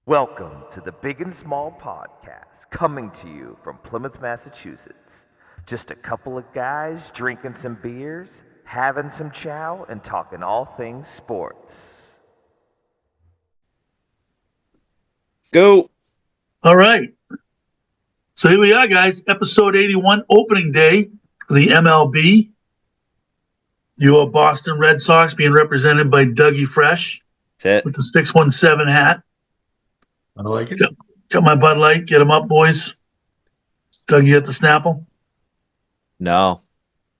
Welcome to the Big and Small Podcast, coming to you from Plymouth, Massachusetts. Just a couple of guys drinking some beers, having some chow, and talking all things sports. Go. All right. So here we are, guys. Episode 81, opening day for the MLB. Your Boston Red Sox being represented by Dougie Fresh That's it. with the 617 hat. I like it. Got my Bud Light. Get them up, boys. Dougie at the Snapple? No.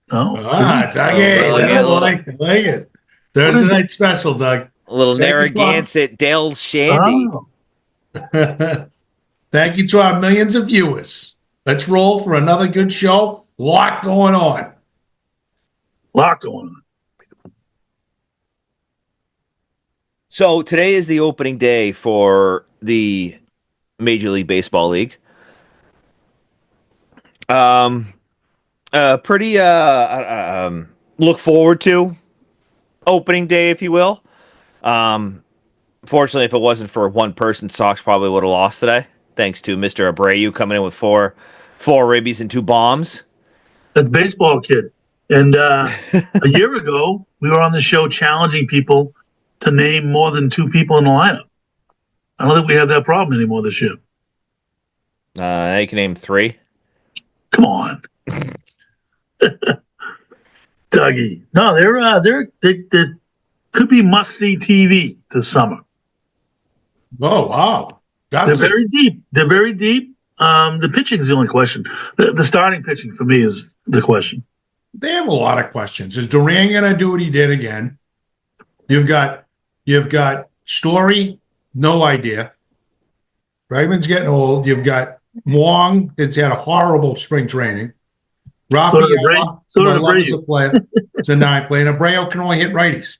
No? Dougie. I like it. Thursday night special, Doug. A little Narragansett Dale's Shandy. Oh. Thank you to our millions of viewers. Let's roll for another good show. Lot going on. Lot going on. So today is the opening day for the Major League Baseball League. Pretty look forward to opening day, if you will. Fortunately, if it wasn't for one person, Sox probably would have lost today. Thanks to Mr. Abreu coming in with four ribbies and two bombs. That's baseball kid. And a year ago, we were on the show challenging people to name more than two people in the lineup. I don't think we have that problem anymore this year. Now you can name three. Come on. Dougie. No, they could be must-see TV this summer. Oh, wow. They're very deep. The pitching is the only question. The starting pitching for me is the question. They have a lot of questions. Is Duran going to do what he did again? You've got Story, no idea. Bregman's getting old. You've got Wong, that's had a horrible spring training. Rafaela, So did loves Abreu. the player. It's a 9 player. And Abreu can only hit righties.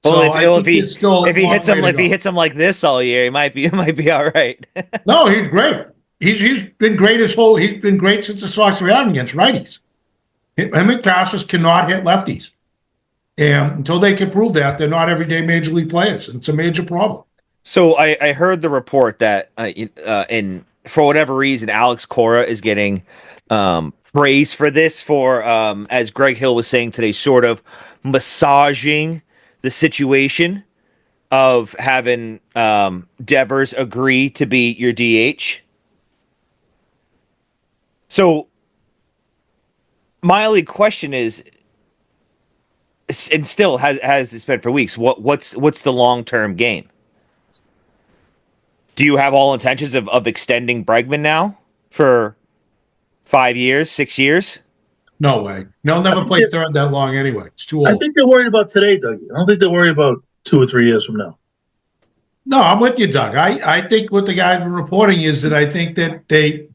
Well, So if he hits them like this all year, he might be all right. No, he's great. He's been great he's been great since the Sox were out against righties. Him and Casas cannot hit lefties. And until they can prove that, they're not everyday major league players. It's a major problem. So I heard the report that in for whatever reason, Alex Cora is getting praise for this as Greg Hill was saying today, sort of massaging the situation of having Devers agree to be your DH. So my only question is, and still has this been for weeks, what's the long-term game? Do you have all intentions of extending Bregman now for 5 years, 6 years? No way. They'll never play third that long anyway. It's too old. I think they're worried about today, Dougie. I don't think they're worried about 2 or 3 years from now. No, I'm with you, Doug. I think what the guys were reporting is that I think that they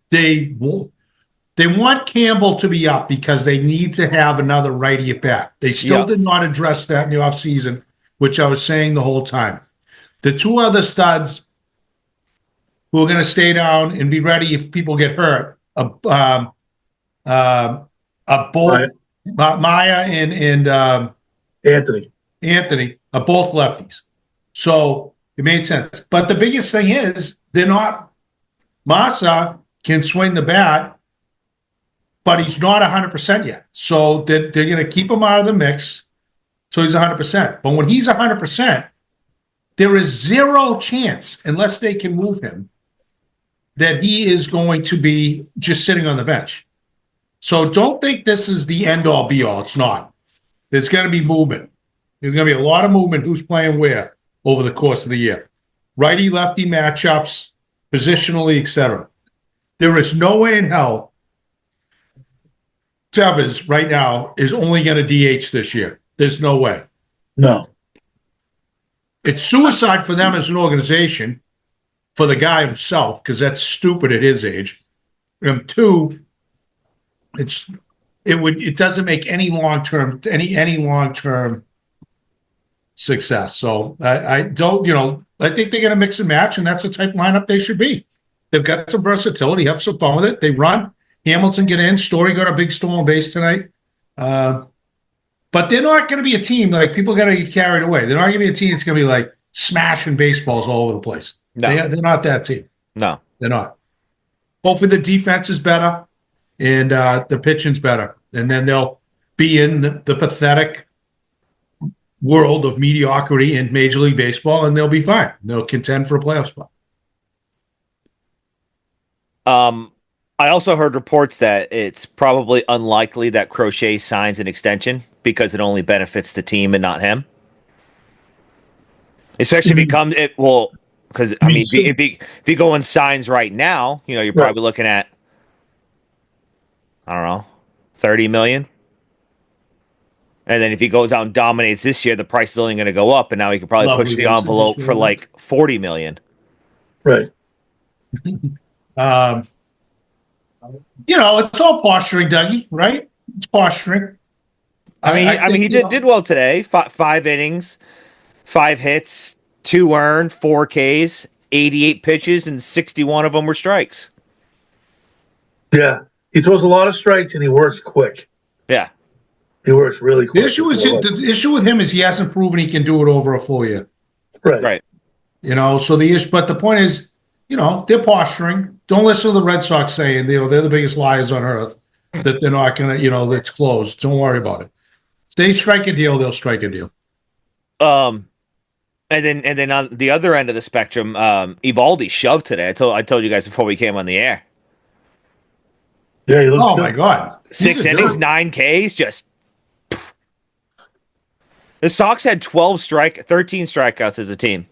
want Campbell to be up because they need to have another righty at bat. They still did not address that in the offseason, which I was saying the whole time. The two other studs who are going to stay down and be ready if people get hurt both Right. Maya and Anthony. are both lefties. So it made sense. But the biggest thing is Massa can swing the bat, but he's not 100% yet. So they're going to keep him out of the mix so he's 100%. But when he's 100%, there is zero chance, unless they can move him, that he is going to be just sitting on the bench. So don't think this is the end-all, be-all. It's not. There's going to be movement. There's going to be a lot of movement who's playing where over the course of the year. Righty-lefty matchups, positionally, etc. There is no way in hell Devers right now is only going to DH this year. There's no way. No. It's suicide for them as an organization, for the guy himself, because that's stupid at his age. And two, it doesn't make any long-term success. So I don't, I think they're going to mix and match, and that's the type of lineup they should be. They've got some versatility, have some fun with it. They run. Hamilton get in. Story got a big stolen base tonight. But they're not going to be a team like people got to get carried away. They're not going to be a team that's going to be like smashing baseballs all over the place. No. They're not that team. No. They're not. Hopefully the defense is better and the pitching's better. And then they'll be in the pathetic world of mediocrity in Major League Baseball, and they'll be fine. They'll contend for a playoff spot. I also heard reports that it's probably unlikely that Crochet signs an extension because it only benefits the team and not him. Especially if he comes, because I mean, if he go and signs right now, you're probably looking at, I don't know, 30 million. And then if he goes out and dominates this year, the price is only going to go up, and now he could probably push the envelope for like 40 million. Right. It's all posturing, Dougie, right? It's posturing. I mean, he did well today. 5 innings, 5 hits, 2 earned, 4 Ks, 88 pitches, and 61 of them were strikes. Yeah, he throws a lot of strikes and he works quick. Yeah, he works really quick. The issue with him is he hasn't proven he can do it over a full year. Right. So but the point is, they're posturing. Don't listen to the Red Sox saying, they're the biggest liars on earth, that they're not going to, it's closed. Don't worry about it. If they strike a deal, they'll strike a deal. And then on the other end of the spectrum, Evaldi shoved today. I told you guys before we came on the air. Yeah, he looks good. My God. 6 innings, 9 Ks, just. The Sox had 13 strikeouts as a team.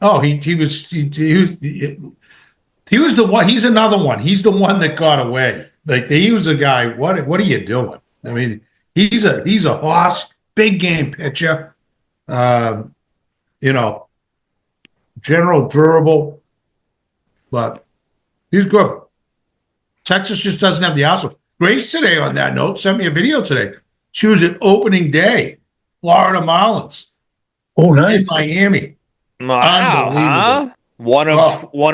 Oh, he was the one. He's another one. He's the one that got away. Like he was a guy. What are you doing? I mean, he's a horse, big game pitcher. General durable, but he's good. Texas just doesn't have the outfield. Grace today, on that note, sent me a video today. She was at opening day, Florida Marlins. Oh, nice. In Miami. Wow, huh? One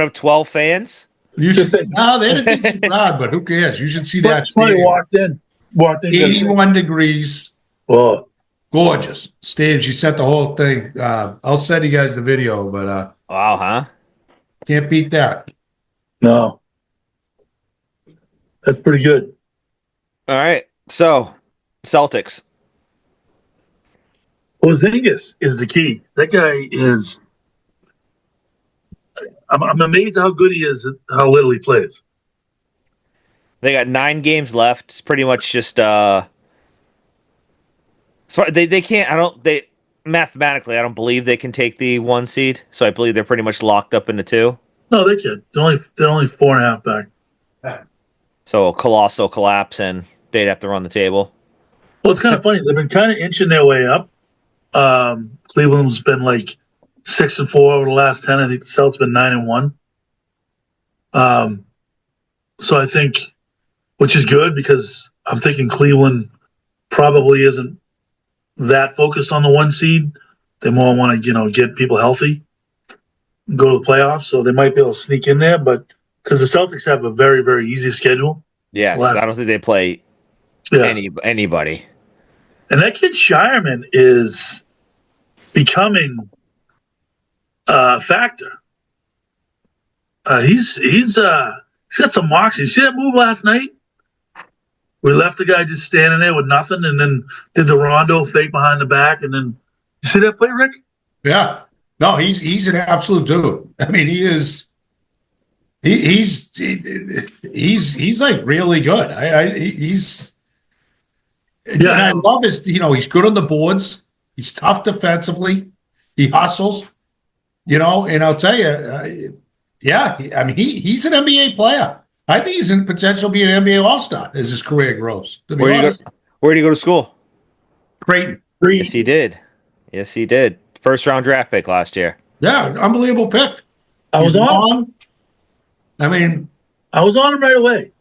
of 12 fans. You should say no. They didn't see crowd, but who cares? You should see that. Somebody walked in. 81 degrees. Oh, gorgeous. Steve, she sent the whole thing. I'll send you guys the video, but wow, huh? Can't beat that. No. That's pretty good. All right. So, Celtics. Porzingis is the key. That guy is. I'm amazed how good he is at how little he plays. They got 9 games left. It's pretty much just so they can't. Mathematically, I don't believe they can take the 1 seed. So I believe they're pretty much locked up into 2. No, they can. They're only 4.5 back. So a colossal collapse, and they'd have to run the table. Well, it's kind of funny. They've been kind of inching their way up. Cleveland's been like 6-4 over the last 10. I think the Celtics been 9-1. So I think, which is good because I'm thinking Cleveland probably isn't that focused on the 1 seed. They more want to, get people healthy, go to the playoffs. So they might be able to sneak in there, but because the Celtics have a very, very easy schedule. Yes, I don't think they play anybody. And that kid Shireman is becoming a factor. He's got some moxie. You see that move last night? We left the guy just standing there with nothing, and then did the rondo fake behind the back, and then you see that play, Rick? Yeah. No, he's an absolute dude. I mean, he is. He's like really good. He's. Yeah, and I love his. He's good on the boards. He's tough defensively. He hustles. And I'll tell you, he's an NBA player. I think he's in potential to be an NBA All-Star as his career grows. Where did he go to school? Creighton. Yes, he did. First round draft pick last year. Yeah, unbelievable pick. I was on him right away.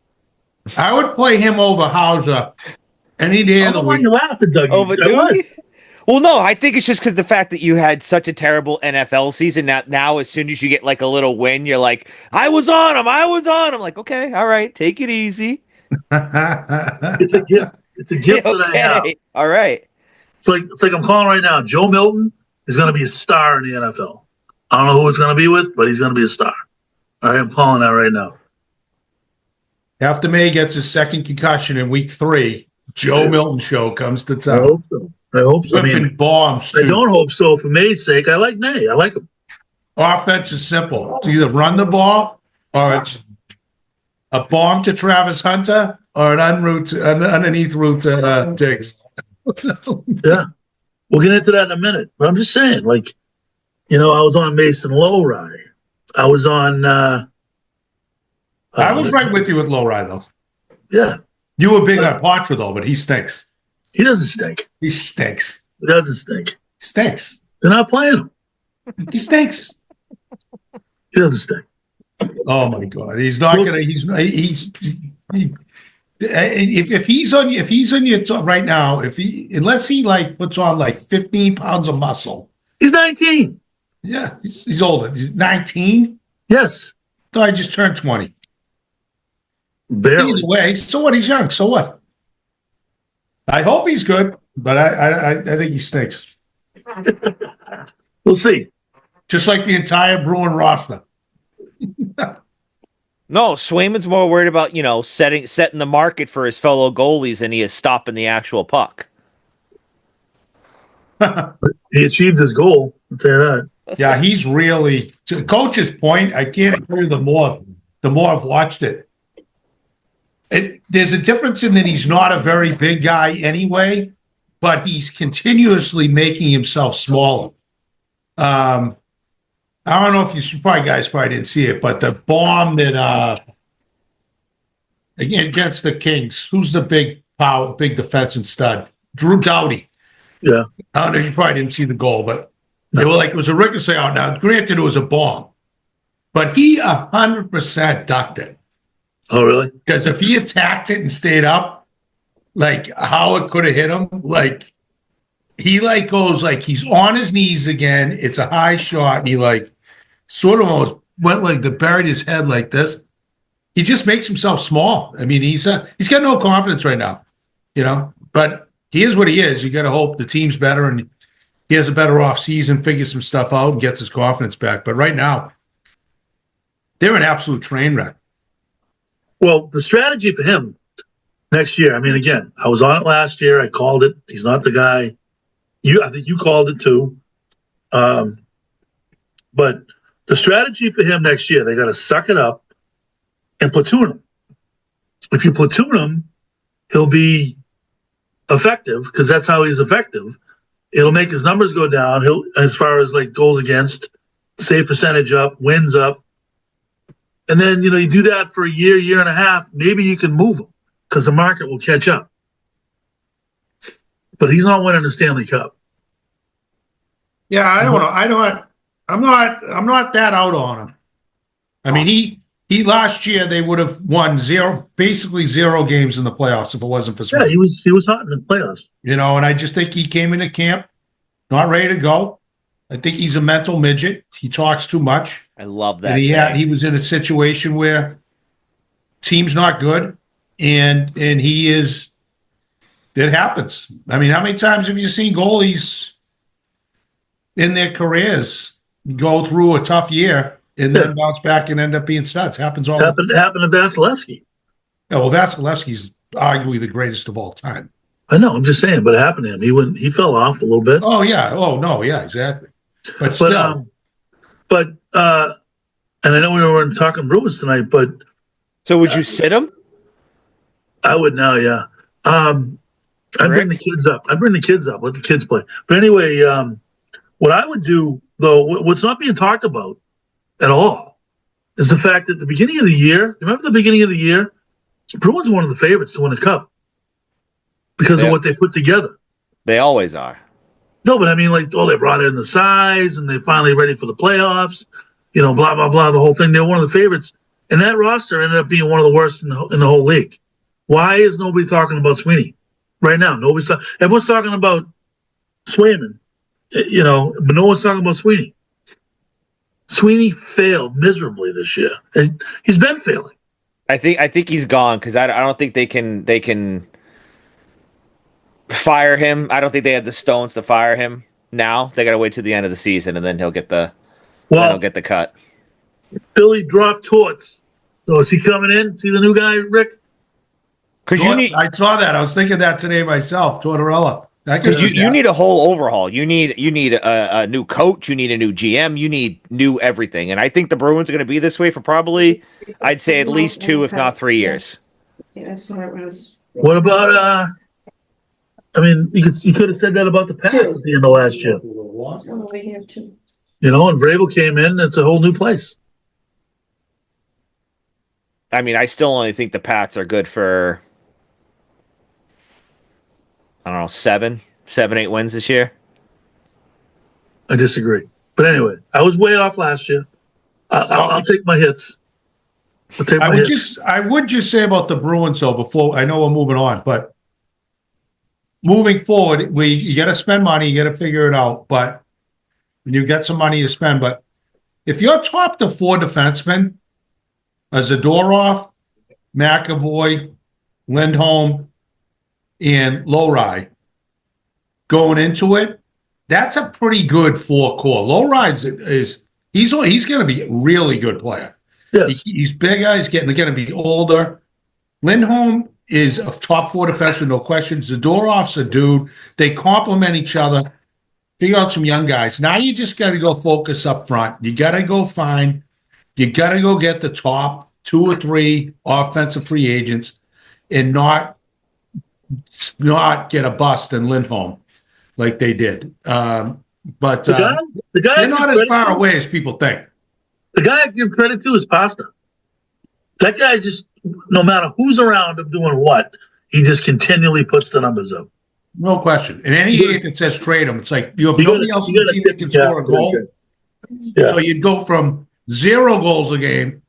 I would play him over Hauser any day of the week. You laughing, Dougie? Over Dougie? Well, no, I think it's just because the fact that you had such a terrible NFL season. Now, as soon as you get like a little win, you're like, I was on him. Like, okay, all right, take it easy. It's a gift. It's a gift that I have. All right. It's like I'm calling right now. Joe Milton, is going to be a star in the NFL. I don't know who it's going to be with, but he's going to be a star. All right, I'm calling that right now. After May gets his second concussion in week 3, Joe Milton show comes to I town. hope so. I hope so. I Whipping mean, bombs, I too. don't hope so for May's sake. I like May. I like him. Offense is simple. It's either run the ball or it's a bomb to Travis Hunter or an underneath route to Diggs. Yeah. We'll get into that in a minute. But I'm just saying, like, I was on Mason Lowry. I was on I was right with you with Lowry, though. Yeah. You were big on Poitras, though, but he stinks. He doesn't stink. He stinks. He doesn't stink. Stinks. They're not playing him. He stinks. He doesn't stink. Oh my God, he's not gonna. If he's on your top right now, unless he like puts on like 15 pounds of muscle. He's 19. Yeah, he's older. He's 19. Yes. So I just turned 20. Barely. Either way, so what? He's young. So what? I hope he's good, but I think he stinks. We'll see. Just like the entire Bruin roster. No, Swayman's more worried about, setting the market for his fellow goalies than he is stopping the actual puck. He achieved his goal. I'll tell you that. Yeah, he's really, to coach's point, I can't agree the more I've watched it. There's a difference in that he's not a very big guy anyway, but he's continuously making himself smaller. I don't know if you guys probably didn't see it, but the bomb that again against the Kings, who's the big defensive stud? Drew Doughty. Yeah. I don't know, you probably didn't see the goal, but they were like, it was a ricochet out. Now, granted, it was a bomb, but he 100% ducked it. Oh, really? Because if he attacked it and stayed up, like how it could have hit him, like he like goes like he's on his knees again. It's a high shot, and he like sort of almost went like buried his head like this. He just makes himself small. I mean, he's got no confidence right now, but he is what he is. You got to hope the team's better and he has a better off season, figures some stuff out, and gets his confidence back. But right now, they're an absolute train wreck. Well, the strategy for him next year, I mean, again, I was on it last year. I called it. He's not the guy. I think you called it too. But the strategy for him next year, they got to suck it up and platoon him. If you platoon him, he'll be effective because that's how he's effective. It'll make his numbers go down. He'll, as far as like goals against, save percentage up, wins up. And then, you do that for a year and a half, maybe you can move him because the market will catch up. But he's not winning the Stanley Cup. Yeah, I don't know. I'm not that out on him. I mean, he last year they would have won basically zero games in the playoffs if it wasn't for Swayman. Yeah, he was hot in the playoffs. And I just think he came into camp not ready to go. I think he's a mental midget. He talks too much. I love that. And he was in a situation where team's not good, and he is. It happens. I mean, how many times have you seen goalies in their careers go through a tough year and then bounce back and end up being studs? Happens all the time. Happened to Vasilevsky. Yeah, well, Vasilevsky's arguably the greatest of all time. I know. I'm just saying, but it happened to him. He fell off a little bit. Oh yeah. Oh no. Yeah. Exactly. But still. And I know we weren't talking Bruins tonight, but so would you sit him? I would now. Yeah. I'd bring the kids up. Let the kids play. But anyway, what I would do though, what's not being talked about at all, is the fact that at the beginning of the year, remember the beginning of the year, Bruins were one of the favorites to win a cup because of what they put together. They always are. No, but I mean, like, they brought in the size and they're finally ready for the playoffs, blah, blah, blah, the whole thing. They're one of the favorites. And that roster ended up being one of the worst in the whole league. Why is nobody talking about Sweeney right now? Everyone's talking about Swayman, but no one's talking about Sweeney. Sweeney failed miserably this year. He's been failing. I think he's gone because I don't think they can fire him. I don't think they have the stones to fire him now. They got to wait till the end of the season, and then he'll get the cut. Billy dropped Torts. So is he coming in? See the new guy, Rick? Because I saw that. I was thinking that today myself, Tortorella. Because you need a whole overhaul. You need a new coach. You need a new GM. You need new everything. And I think the Bruins are going to be this way for probably, I'd say, at least 2, if not 3 years. What about I mean, you could have said that about the Pats at the end of last year. You know, and Vrabel came in. It's a whole new place. I mean, I still only think the Pats are good for, I don't know, 7, 8 wins this year. I disagree. But anyway, I was way off last year. I'll take my hits. I would just say about the Bruins, though, before I know we're moving on, but moving forward, you got to spend money, you got to figure it out. But you got some money to spend. But if you're top to 4 defensemen, Zadorov, McAvoy, Lindholm, and Lowry going into it, that's a pretty good 4 core. Lowry he's going to be a really good player. Yes. He's bigger. He's going to be older. Lindholm is a top 4 defenseman, no question. Zadorov's a dude. They complement each other. Figure out some young guys. Now you just got to go focus up front. You got to go get the top 2 or 3 offensive free agents and not get a bust in Lindholm like they did. But the guy they're not as far away as people think. The guy I give credit to is Pasta. That guy just, no matter who's around him doing what, he just continually puts the numbers up. No question. And any idiot that says trade him, it's like you have nobody else in the team that can score a goal. Yeah. So you'd go from 0 goals a game.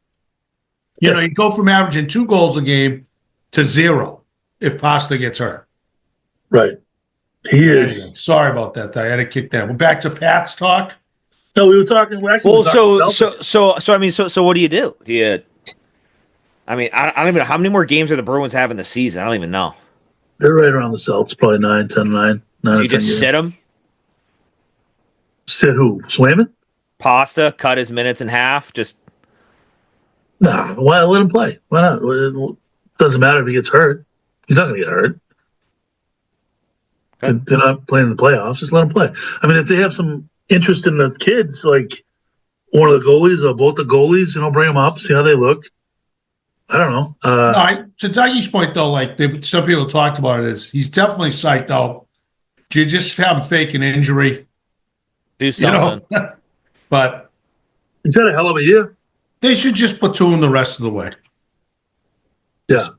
You'd go from averaging 2 goals a game to 0 if Pasta gets hurt. Right. He is. Sorry about that. I had to kick that. We're back to Pat's talk. No, we were talking. So what do you do? I mean, I don't even know how many more games are the Bruins have in the season. I don't even know. They're right around the Celtics, probably 9, 10, 9. Do you just sit them? Sit who? Swayman? Pasta, cut his minutes in half. Just why let him play? Why not? It doesn't matter if he gets hurt. He's not going to get hurt. Okay. They're not playing in the playoffs. Just let him play. I mean, if they have some interest in the kids, like one of the goalies or both the goalies, bring them up, see how they look. I don't know. To Dougie's point, though, like some people talked about it, is he's definitely psyched out. You just have him fake an injury. Do something. But he's had a hell of a year. They should just platoon the rest of the way. Yeah.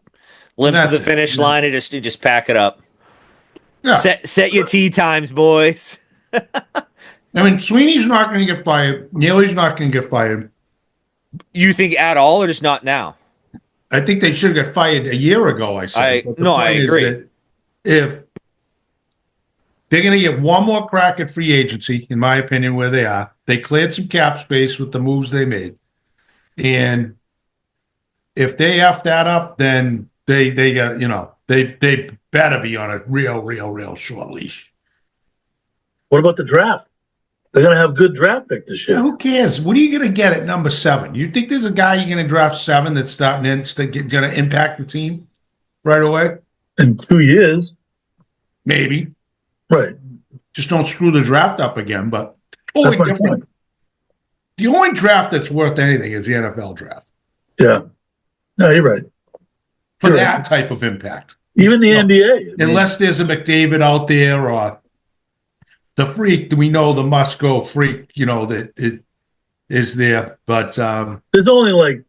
Limp to the finish line and just pack it up. Yeah. Set your tee times, boys. I mean, Sweeney's not going to get fired. Neely's not going to get fired. You think at all, or just not now? I think they should have got fired a year ago, I agree. If they're going to get one more crack at free agency, in my opinion, where they are, they cleared some cap space with the moves they made. And if they F that up, then they got, they better be on a real short leash. What about the draft? They're going to have good draft pick this year. Yeah, who cares? What are you going to get at number 7? You think there's a guy you're going to draft 7 that's going to impact the team right away? In 2 years. Maybe. Right. Just don't screw the draft up again, but totally different. The only draft that's worth anything is the NFL draft. Yeah. No, you're right. For that type of impact. Even the NBA. Unless there's a McDavid out there or the freak, we know the must-go freak, that it is there. But there's only like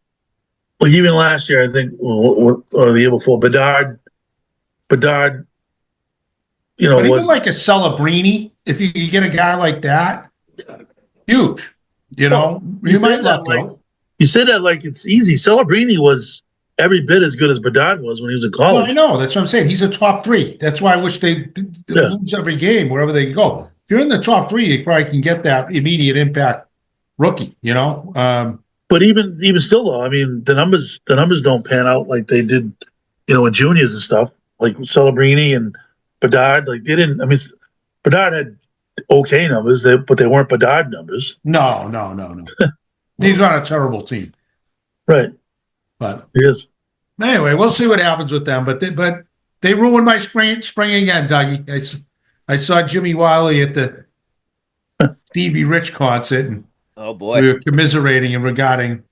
even last year, I think, or the year before, Bedard, but even like a Celebrini, if you get a guy like that, huge. You might luck out. You say that like it's easy. Celebrini was every bit as good as Bedard was when he was in college. Well, I know. That's what I'm saying. He's a top 3. That's why I wish they lose every game wherever they go. If you're in the top 3, you probably can get that immediate impact rookie, But even still, though, I mean, the numbers don't pan out like they did, in juniors and stuff, like Celebrini and Bedard. Like they didn't. I mean, Bedard had okay numbers, but they weren't Bedard numbers. No. He's on a terrible team. Right. But He is. anyway, we'll see what happens with them. But they ruined my spring again, Dougie. I saw Jimmy Wiley at the Stevie Rich concert, and Oh boy. we were commiserating and regarding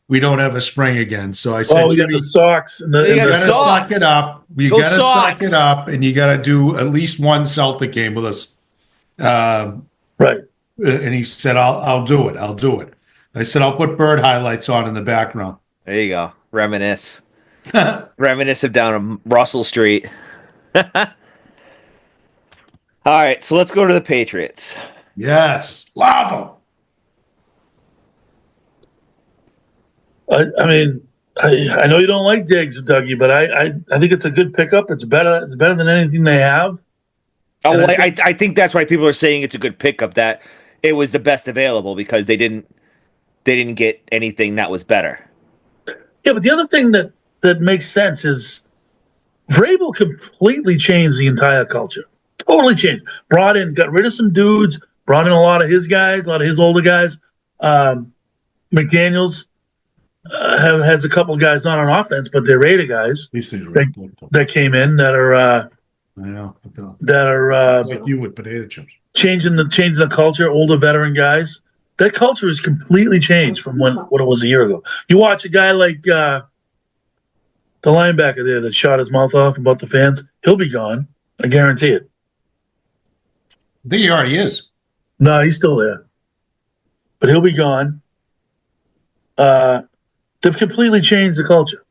we don't have a spring again. So I said, We got Jimmy, the socks. And You you got the, gotta socks. suck it up. You Go gotta Sox. suck it up, and you gotta do at least one Celtic game with us. right. And he said, I'll do it. I'll do it. I said, I'll put bird highlights on in the background. There you go. Reminisce. Reminisce of down on Russell Street. All right, so let's go to the Patriots. Yes. Love them. I mean, I know you don't like Diggs, Dougie, but I think it's a good pickup. It's better than anything they have. Oh, And well, I think that's why people are saying it's a good pickup, that it was the best available because they didn't get anything that was better. Yeah, but the other thing that makes sense is Vrabel completely changed the entire culture. Totally changed. Got rid of some dudes, brought in a lot of his guys, a lot of his older guys. McDaniels has a couple of guys not on offense, but they're Raider guys These things are that came in that are I know. Like you with potato chips. changing the culture. Older veteran guys. That culture has completely changed from what it was a year ago. You watch a guy like the linebacker there that shot his mouth off about the fans. He'll be gone. I guarantee it. I think he already is. No, he's still there, but he'll be gone. They've completely changed the culture,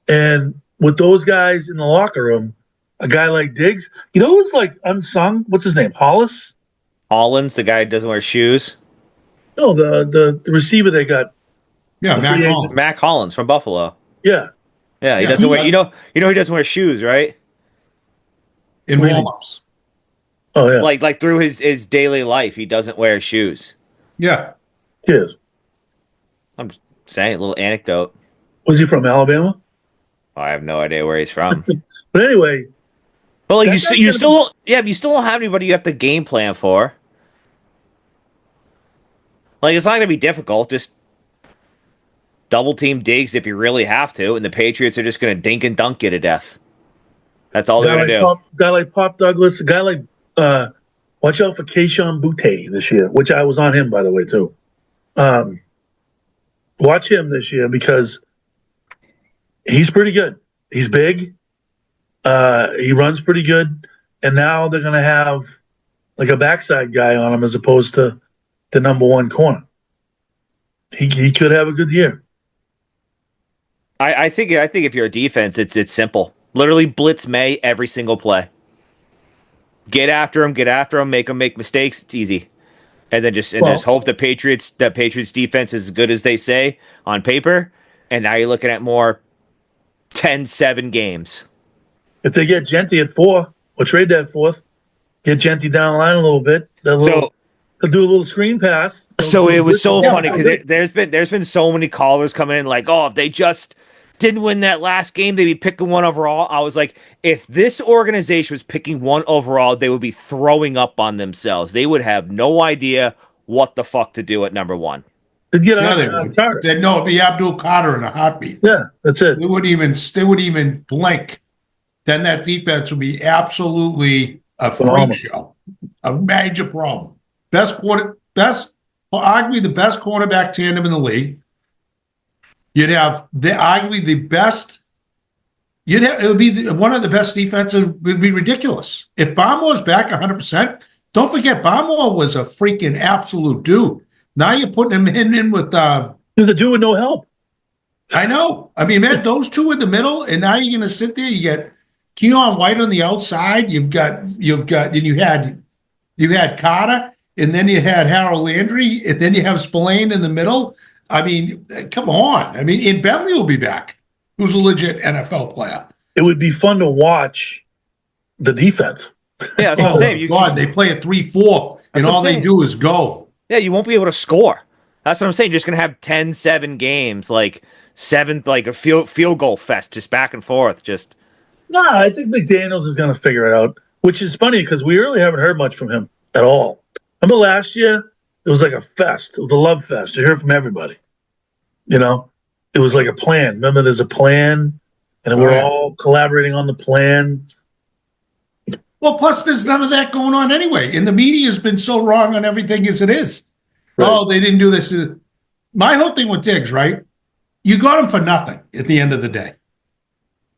and with those guys in the locker room, a guy like Diggs, who's like unsung? What's his name? Hollis? Hollins, the guy who doesn't wear shoes. No, the receiver they got. Yeah, The Matt free Collins. Mac Hollins from Buffalo. Yeah, Yeah, he Yeah, doesn't wear. he's- He doesn't wear shoes, right? In What do you mean? warm-ups. oh yeah, Like through his daily life, he doesn't wear shoes. Yeah. he is. I'm saying a little anecdote. Was he from Alabama? I have no idea where he's from. But anyway, But like That you guy's still gonna don't, but you still don't have anybody you have to game plan for. Like it's not gonna be difficult. Just double team Diggs if you really have to, and the Patriots are just gonna dink and dunk you to death. That's all they're gonna do. Guy like Pop Douglas, a guy like watch out for Keishon Butte this year, which I was on him by the way too. Watch him this year because he's pretty good. He's big. He runs pretty good, and now they're gonna have like a backside guy on him as opposed to the number one corner. He could have a good year. I think if you're a defense, it's simple. Literally blitz May every single play. Get after him, make him make mistakes. It's easy. And then just hope the Patriots defense is as good as they say on paper. And now you're looking at more 10-7 games. If they get Genty at 4, or trade that fourth, get Genty down the line a little bit. They'll do a little screen pass. So it was so Yeah, funny because there's been so many callers coming in like, oh, if they just didn't win that last game, they'd be picking one overall. I was like, if this organization was picking one overall, they would be throwing up on themselves. They would have no idea what the fuck to do at number one. to get Yeah, out they of would. Carter. It'd be Abdul Carter in a heartbeat. Yeah, that's it. They wouldn't even blink. Then that defense would be absolutely a Phenomenal. freak show. A major problem. Arguably the best cornerback tandem in the league. You'd have arguably the best. It would be one of the best defensive. It would be ridiculous if Barmore's back 100%. Don't forget, Barmore was a freaking absolute dude. Now you're putting him in with. He was a dude with no help. I know. I mean, man, those two in the middle, and now you're going to sit there. You get Keon White on the outside. Then you had Carter, and then you had Harold Landry, and then you have Spillane in the middle. I mean, come on. I mean, and Bentley will be back, who's a legit NFL player. It would be fun to watch the defense. Yeah, that's what I'm saying. God, they play a 3-4, and what I'm all they saying. do is go. Yeah, you won't be able to score. That's what I'm saying. You're just gonna have 10-7 games, like seventh, like a field goal fest, just back and forth. Just No, I think McDaniels is going to figure it out, which is funny because we really haven't heard much from him. at all. Remember last year? It was like a fest. It was a love fest. You hear from everybody. You know, it was like a plan. Remember, there's a plan, and we're yeah. all collaborating on the plan. Well, plus there's none of that going on anyway. And the media has been so wrong on everything as it is. Right. Oh, they didn't do this. My whole thing with Diggs, right? You got him for nothing at the end of the day.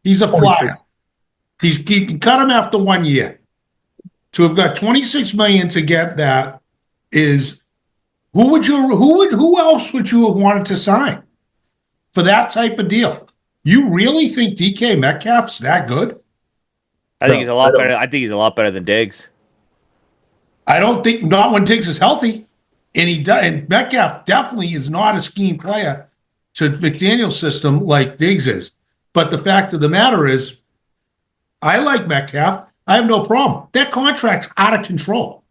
He's a flyer. You can cut him after 1 year. To have got $26 million to get that is who else would you have wanted to sign for that type of deal? You really think DK Metcalf's that good? I think he's a lot better. I think he's a lot better than Diggs. I don't think not when Diggs is healthy, and Metcalf definitely is not a scheme player to McDaniel's system like Diggs is. But the fact of the matter is, I like Metcalf. I have no problem. That contract's out of control,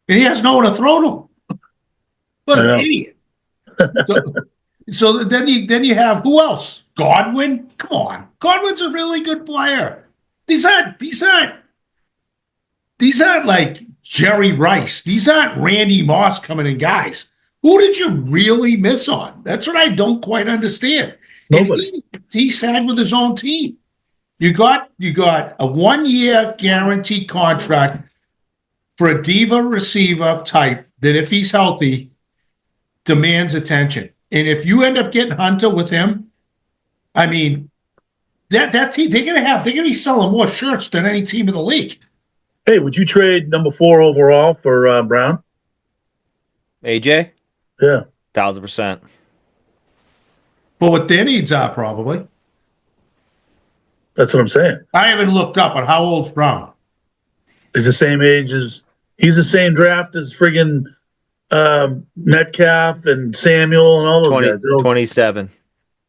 and he has no one to throw to. What an idiot! So then you have who else? Godwin. Come on, Godwin's a really good player. These aren't like Jerry Rice. These aren't Randy Moss coming in guys. Who did you really miss on? That's what I don't quite understand. Nobody. He signed with his own team. You got a 1 year guaranteed contract for a diva receiver type that, if he's healthy, demands attention. And if you end up getting Hunter with him, I mean, that team, they're gonna be selling more shirts than any team in the league. Hey, would you trade number 4 overall for Brown? AJ? Yeah. 1,000%. Well, what their needs are, probably. That's what I'm saying. I haven't looked up on how old's Brown. He's the same age as he's the same draft as friggin' Metcalf and Samuel and all those guys. 27.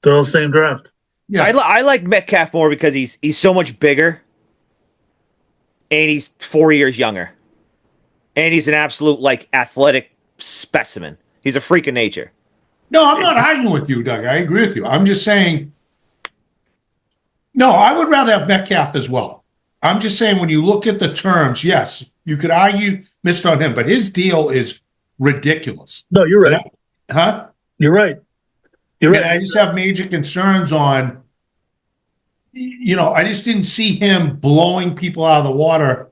They're all the same draft. Yeah, I like Metcalf more because he's so much bigger, and he's 4 years younger, and he's an absolute like athletic specimen. He's a freak of nature. No, I'm not arguing with you, Doug. I agree with you. I'm just saying. No, I would rather have Metcalf as well. I'm just saying when you look at the terms, yes, you could argue missed on him, but his deal is ridiculous. No, you're right. Huh? You're right. You're right. And I just have major concerns on, I just didn't see him blowing people out of the water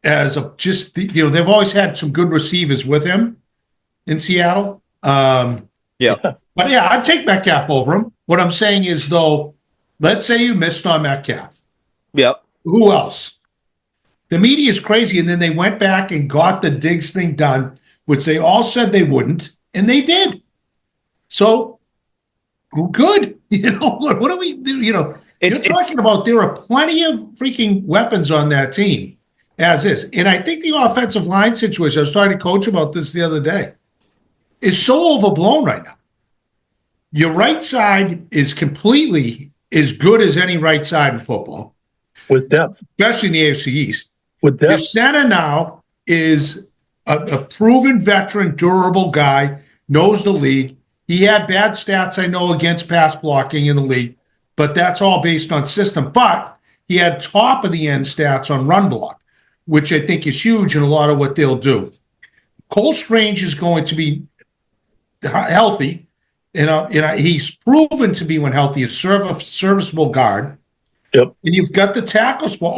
as they've always had some good receivers with him in Seattle. Yeah. But yeah, I'd take Metcalf over him. What I'm saying is, though, let's say you missed on Metcalf. Yep. Who else? The media is crazy, and then they went back and got the Diggs thing done, which they all said they wouldn't, and they did. So, good. What do we do? You're talking about there are plenty of freaking weapons on that team, as is. And I think the offensive line situation, I was talking to Coach about this the other day, is so overblown right now. Your right side is completely as good as any right side in football. With depth. Especially in the AFC East. With depth. Your center now is a proven veteran, durable guy, knows the league. He had bad stats, I know, against pass blocking in the league, but that's all based on system. But he had top of the end stats on run block, which I think is huge in a lot of what they'll do. Cole Strange is going to be healthy. He's proven to be, when healthy, a serviceable guard. Yep. And you've got the tackle spot,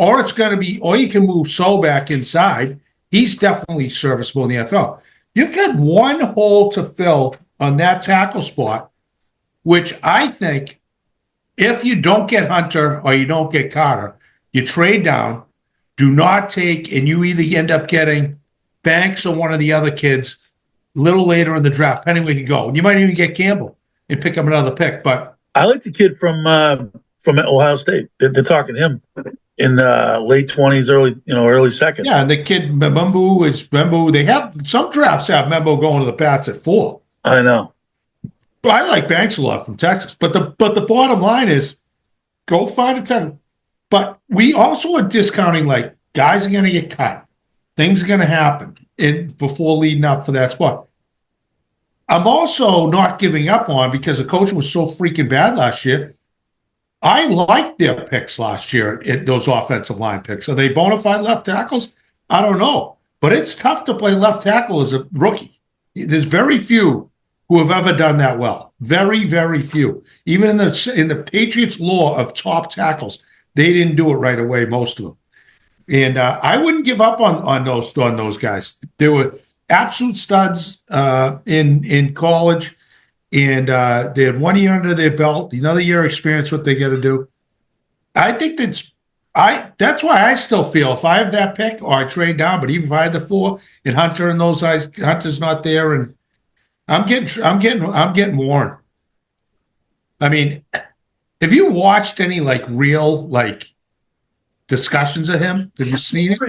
or you can move So back inside. He's definitely serviceable in the NFL. You've got one hole to fill on that tackle spot, which I think if you don't get Hunter or you don't get Carter, you trade down, do not take, and you either end up getting Banks or one of the other kids a little later in the draft, depending where you go. And you might even get Campbell and pick up another pick. But I like the kid from Ohio State. They're talking to him in late 20s, early second. Yeah, and the kid Membu. They have some drafts have Membu going to the Pats at 4. I know. Well, I like Banks a lot from Texas, but the bottom line is, go find a 10. But we also are discounting, like, guys are going to get cut, things are going to happen before leading up for that spot. I'm also not giving up on, because the coaching was so freaking bad last year. I liked their picks last year, those offensive line picks. Are they bona fide left tackles? I don't know. but it's tough to play left tackle as a rookie. There's very few who have ever done that well. Very, very few. Even in the Patriots' lore of top tackles, they didn't do it right away, most of them. And I wouldn't give up on those guys. They were absolute studs in college, and they had 1 year under their belt, another year experience. What they got to do. I think that's why I still feel if I have that pick or I trade down, but even if I had the 4 and Hunter and those guys, Hunter's not there, and I'm getting Warren. I mean, have you watched any real discussions of him? Have you seen it?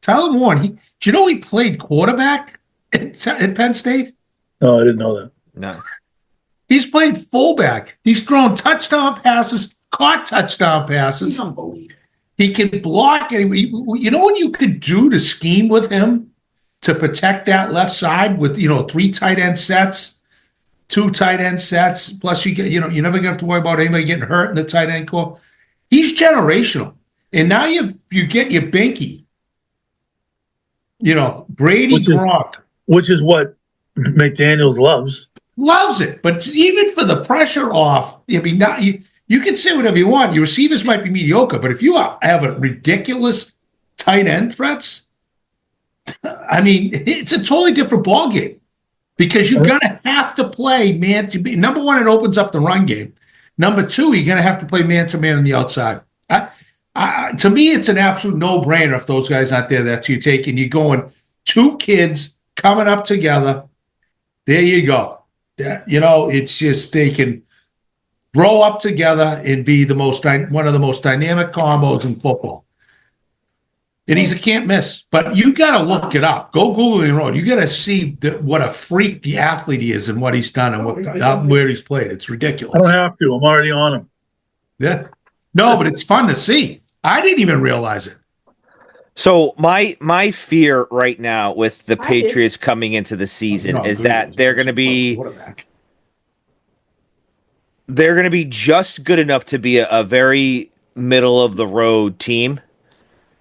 Tyler Warren, do you know he played quarterback at Penn State? No, I didn't know that. No. He's played fullback. He's thrown touchdown passes, caught touchdown passes. He can block. You know what you could do to scheme with him to protect that left side with 3 tight end sets, 2 tight end sets. Plus, you never have to worry about anybody getting hurt in the tight end core. He's generational. And now you get your Binky. Brady Gronk. Which is what McDaniels loves. Loves it. But even for the pressure off, I mean, now you can say whatever you want. Your receivers might be mediocre, but if you have a ridiculous tight end threats, I mean, it's a totally different ballgame because you're going to have to play man to be. Number one, it opens up the run game. Number two, you're going to have to play man to man on the outside. To me, it's an absolute no-brainer if those guys aren't there that you take and you're going 2 kids coming up together. There you go. It's just they can grow up together and be one of the most dynamic combos in football. And he's a can't miss. But you got to look it up. Go Google it. Road. You got to see what a freak athlete he is and what he's done and where he's played. It's ridiculous. I don't have to. I'm already on him. Yeah. No, but it's fun to see. I didn't even realize it. So my fear right now with the Patriots coming into the season is that they're going to be just good enough to be a very middle of the road team,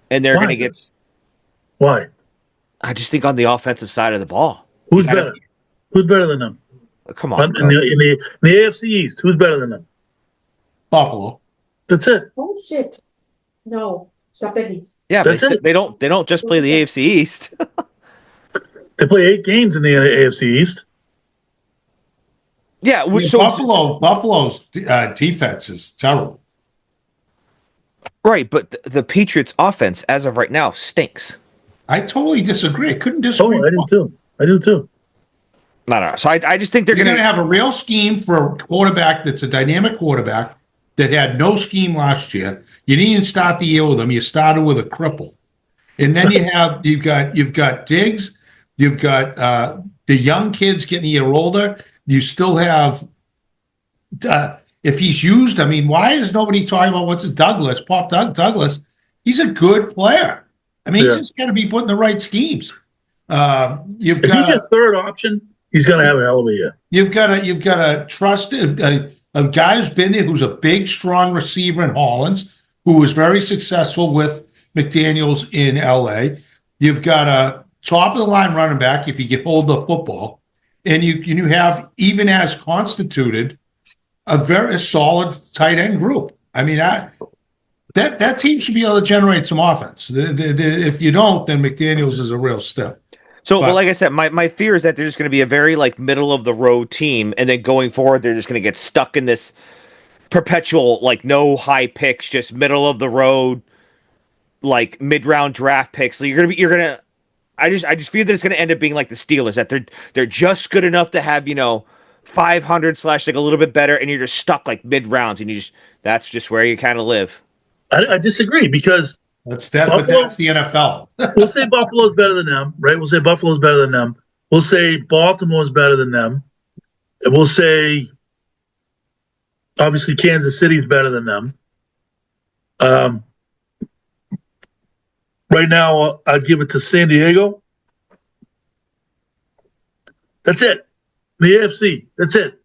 and they're going to get. Why? I just think on the offensive side of the ball, who's better? Who's better than them? Come on, in the AFC East, who's better than them? Buffalo. That's it. Oh shit! No, stop begging. Yeah, but they don't just play the AFC East. They play 8 games in the AFC East. Yeah, Buffalo's defense is terrible. Right, but the Patriots' offense, as of right now, stinks. I totally disagree. I couldn't disagree. Oh, I do too. No. So I just think they're going to have a real scheme for a quarterback that's a dynamic quarterback that had no scheme last year. You didn't even start the year with him. You started with a cripple, and then you've got Diggs, you've got the young kids getting a year older. You still have if he's used. I mean, why is nobody talking about what's his Douglas? Douglas. He's a good player. I mean, he's just got to be put in the right schemes. If he's a third option, he's going to have a hell of a year. You've got to trust a guy who's been there, who's a big, strong receiver in Hollins, who was very successful with McDaniels in LA. You've got a top of the line running back if you get hold of the football, and you have, even as constituted, a very solid tight end group. I mean, that team should be able to generate some offense. If you don't, then McDaniels is a real stiff. But like I said, my fear is that they're just going to be a very middle of the road team, and then going forward, they're just going to get stuck in this perpetual no high picks, just middle of the road, mid round draft picks. So you're gonna. I just feel that it's going to end up being like the Steelers, that they're just good enough to have 500 / a little bit better, and you're just stuck mid rounds, and that's just where you kind of live. I disagree because. But that's the NFL. We'll say Buffalo's better than them, right? We'll say Buffalo's better than them. We'll say Baltimore's better than them. And we'll say, obviously, Kansas City's better than them. Right now, I'd give it to San Diego. That's it. The AFC, that's it.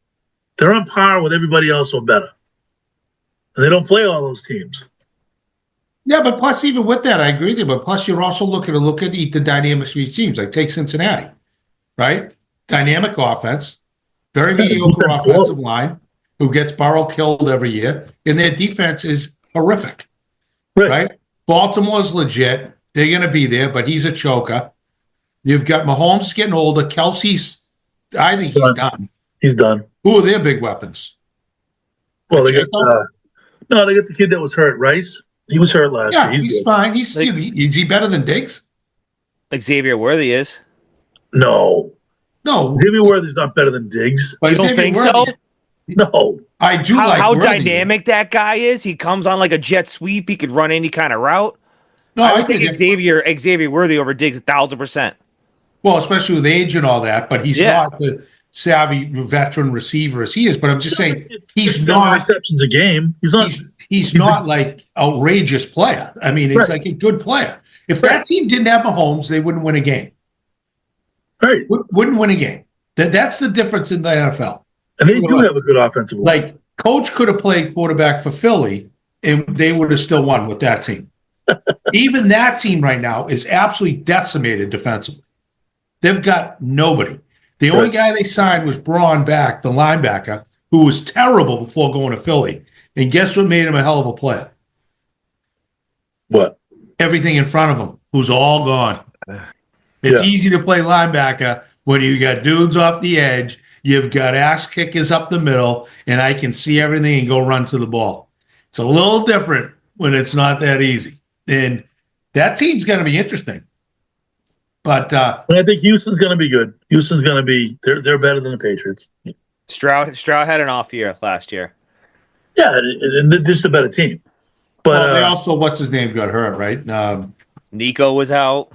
They're on par with everybody else or better. And they don't play all those teams. Yeah, but plus, even with that, I agree with you. But plus, you're also looking to look at the dynamics of each teams. Like take Cincinnati, right? Dynamic offense, very Yeah, the mediocre defense offensive blows. line, who gets Burrow killed every year, and their defense is horrific, Right. right? Baltimore's legit. They're going to be there, but he's a choker. You've got Mahomes getting older. Kelsey's, I think he's done. He's done. Who are their big weapons? Well, they got Pacheco? no, they got the kid that was hurt, Rice. He was hurt last year. Yeah, he's good. fine. Is he better than Diggs? Xavier Worthy is. No, No, Xavier Worthy's not better than Diggs. but You don't Xavier think Worthy- so? No, I do like How Worthy. dynamic that guy is. He comes on like a jet sweep. He could run any kind of route. No, I I would take think Xavier Worthy over Diggs 1,000%. well, especially with age and all that, but he's Yeah. not the savvy veteran receiver as he is. But I'm just saying It's he's 7 not receptions a game. He's not. he's not like outrageous player. I mean, he's Right. like a good player. If Right. that team didn't have Mahomes, they wouldn't win a game. Right, Wouldn't win a game. That's the difference in the NFL. and they do have a good offensive line. Like Coach could have played quarterback for Philly, and they would have still won with that team. Even that team right now is absolutely decimated defensively. They've got nobody. The only guy they signed was Braun back, the linebacker, who was terrible before going to Philly. And guess what made him a hell of a player? What? Everything in front of him, who's all gone. It's Yeah. easy to play linebacker when you got dudes off the edge, you've got ass kickers up the middle, and I can see everything and go run to the ball. It's a little different when it's not that easy. And that team's going to be interesting. But And I think Houston's going to be good. Houston's going to be. They're better than the Patriots. Stroud had an off year last year. Yeah, and they're just a better team. But they also, what's his name, got hurt, right? Nico was out.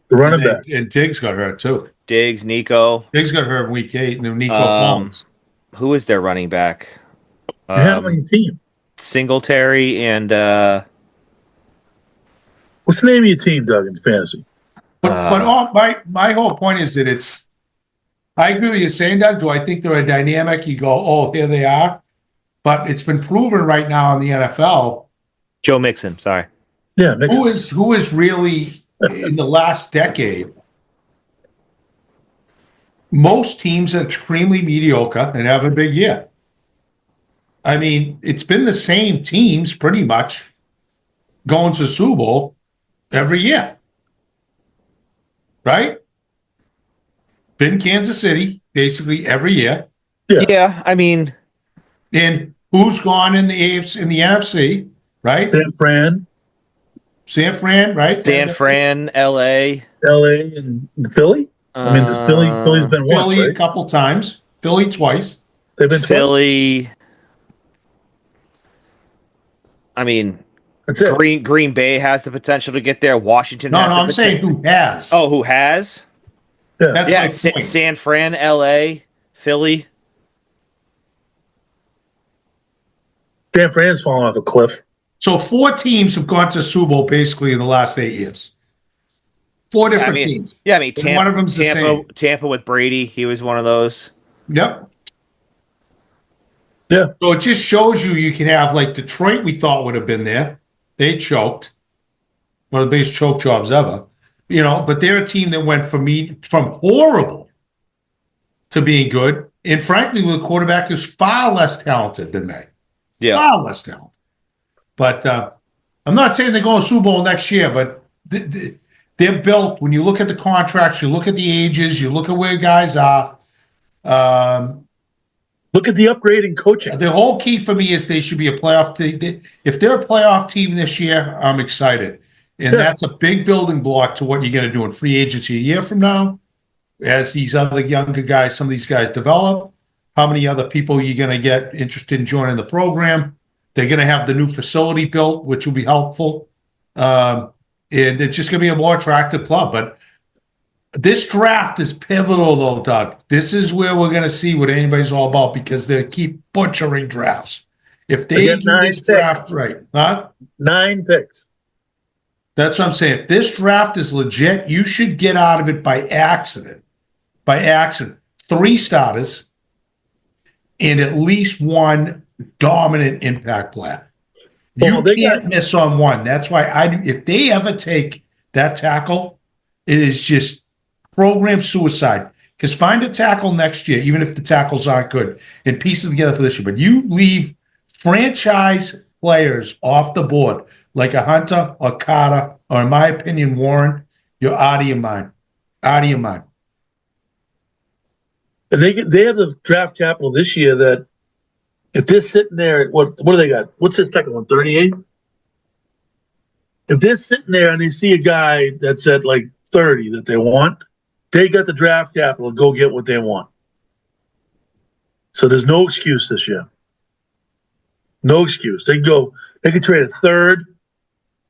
the running back. And Diggs got hurt too. Diggs, Nico. Diggs got hurt in week 8, and then Nico Um, Collins. Who is their running back? You have him on your team. Singletary and What's the name of your team, Doug, in fantasy? But my whole point is that it's. I agree with you saying, Doug. Do I think they're a dynamic? You go, oh, here they are. But it's been proven right now in the NFL Joe Mixon. Sorry. Yeah, who is really in the last decade. Most teams are extremely mediocre and have a big year. I mean, it's been the same teams pretty much going to Super Bowl every year. Right? Been Kansas City basically every year. Yeah, I mean, And who's gone in the AFC, in the NFC, right? San Fran, right? San Fran, LA. LA, and Philly. I mean, this Philly's been Philly once, a right? couple times. Philly twice. They've been twice. Philly. I mean, That's it. Green Bay has the potential to get there. Washington. No, has the I'm saying poten- who has. Oh, who has? That's Yeah, my point. San Fran, LA, Philly. San Fran's falling off a cliff. So 4 teams have gone to Super Bowl basically in the last 8 years. 4 different teams. Yeah, I mean, And one of them's the same. Tampa with Brady. He was one of those. Yep. Yeah. So it just shows you can have like Detroit. We thought would have been there. They choked. One of the biggest choke jobs ever. You know, but they're a team that went from horrible to being good, and frankly, with a quarterback who's far less talented than they. Yeah. Far less talented. But I'm not saying they're going to Super Bowl next year, but they're built. When you look at the contracts, you look at the ages, you look at where guys are. Look at the upgrade in coaching. The whole key for me is they should be a playoff team. If they're a playoff team this year, I'm excited. And that's a big building block to what you're going to do in free agency a year from now. As these other younger guys, some of these guys develop, how many other people you're going to get interested in joining the program. They're going to have the new facility built, which will be helpful. And it's just going to be a more attractive club. But this draft is pivotal, though, Doug. This is where we're going to see what anybody's all about because they keep butchering drafts. If they get do 9 this picks. draft right, huh? 9 picks. That's what I'm saying. If this draft is legit, you should get out of it by accident. By accident. 3 starters and at least 1 dominant impact player. You Well, they can't got miss on one. That's why if they ever take that tackle, it is just program suicide. Because find a tackle next year, even if the tackles aren't good, and piece it together for this year. But you leave franchise players off the board, like a Hunter or Carter, or in my opinion, Warren, you're out of your mind. Out of your mind. and they have the draft capital this year that if they're sitting there, what do they got? What's their second one? 38. If they're sitting there and they see a guy that's at like 30 that they want, they got the draft capital to go get what they want. So there's no excuse this year. No excuse. They could trade a third,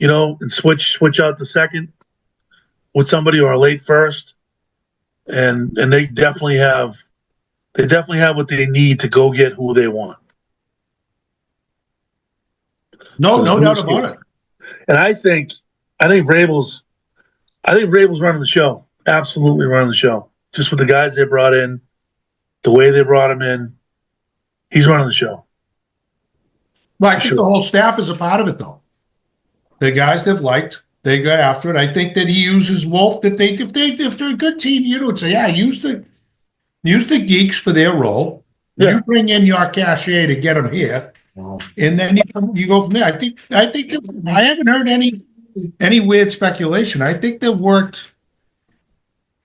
and switch out the second with somebody or a late first. And they definitely have what they need to go get who they want. No There's doubt excuse. about it. And I think Vrabel's running the show. Absolutely running the show. Just with the guys they brought in, the way they brought him in, he's running the show. Well, I think Sure. the whole staff is a part of it, though. The guys they've liked, they got after it. I think that he uses Wolf. If they're a good team, would say, yeah, use the geeks for their role. Yeah. You bring in your cashier to get them here, and then you go from there. I haven't heard any weird speculation. I think they've worked.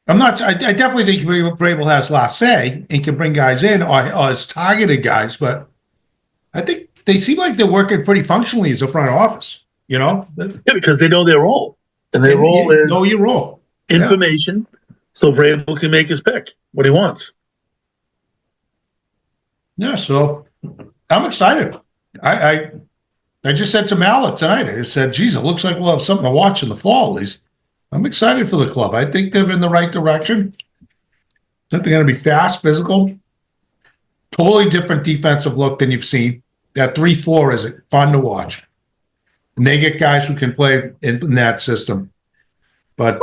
I definitely think Vrabel has last say and can bring guys in or has targeted guys, but I think they seem like they're working pretty functionally as a front office. Yeah, because they know their role, and their role is know your role. information, so Vrabel can make his pick what he wants. Yeah, so I'm excited. I just said to Mallet tonight. I said, "Geez, it looks like we'll have something to watch in the fall." At least I'm excited for the club. I think they're in the right direction. I think they're going to be fast, physical, totally different defensive look than you've seen. That 3-4 is fun to watch, and they get guys who can play in that system. But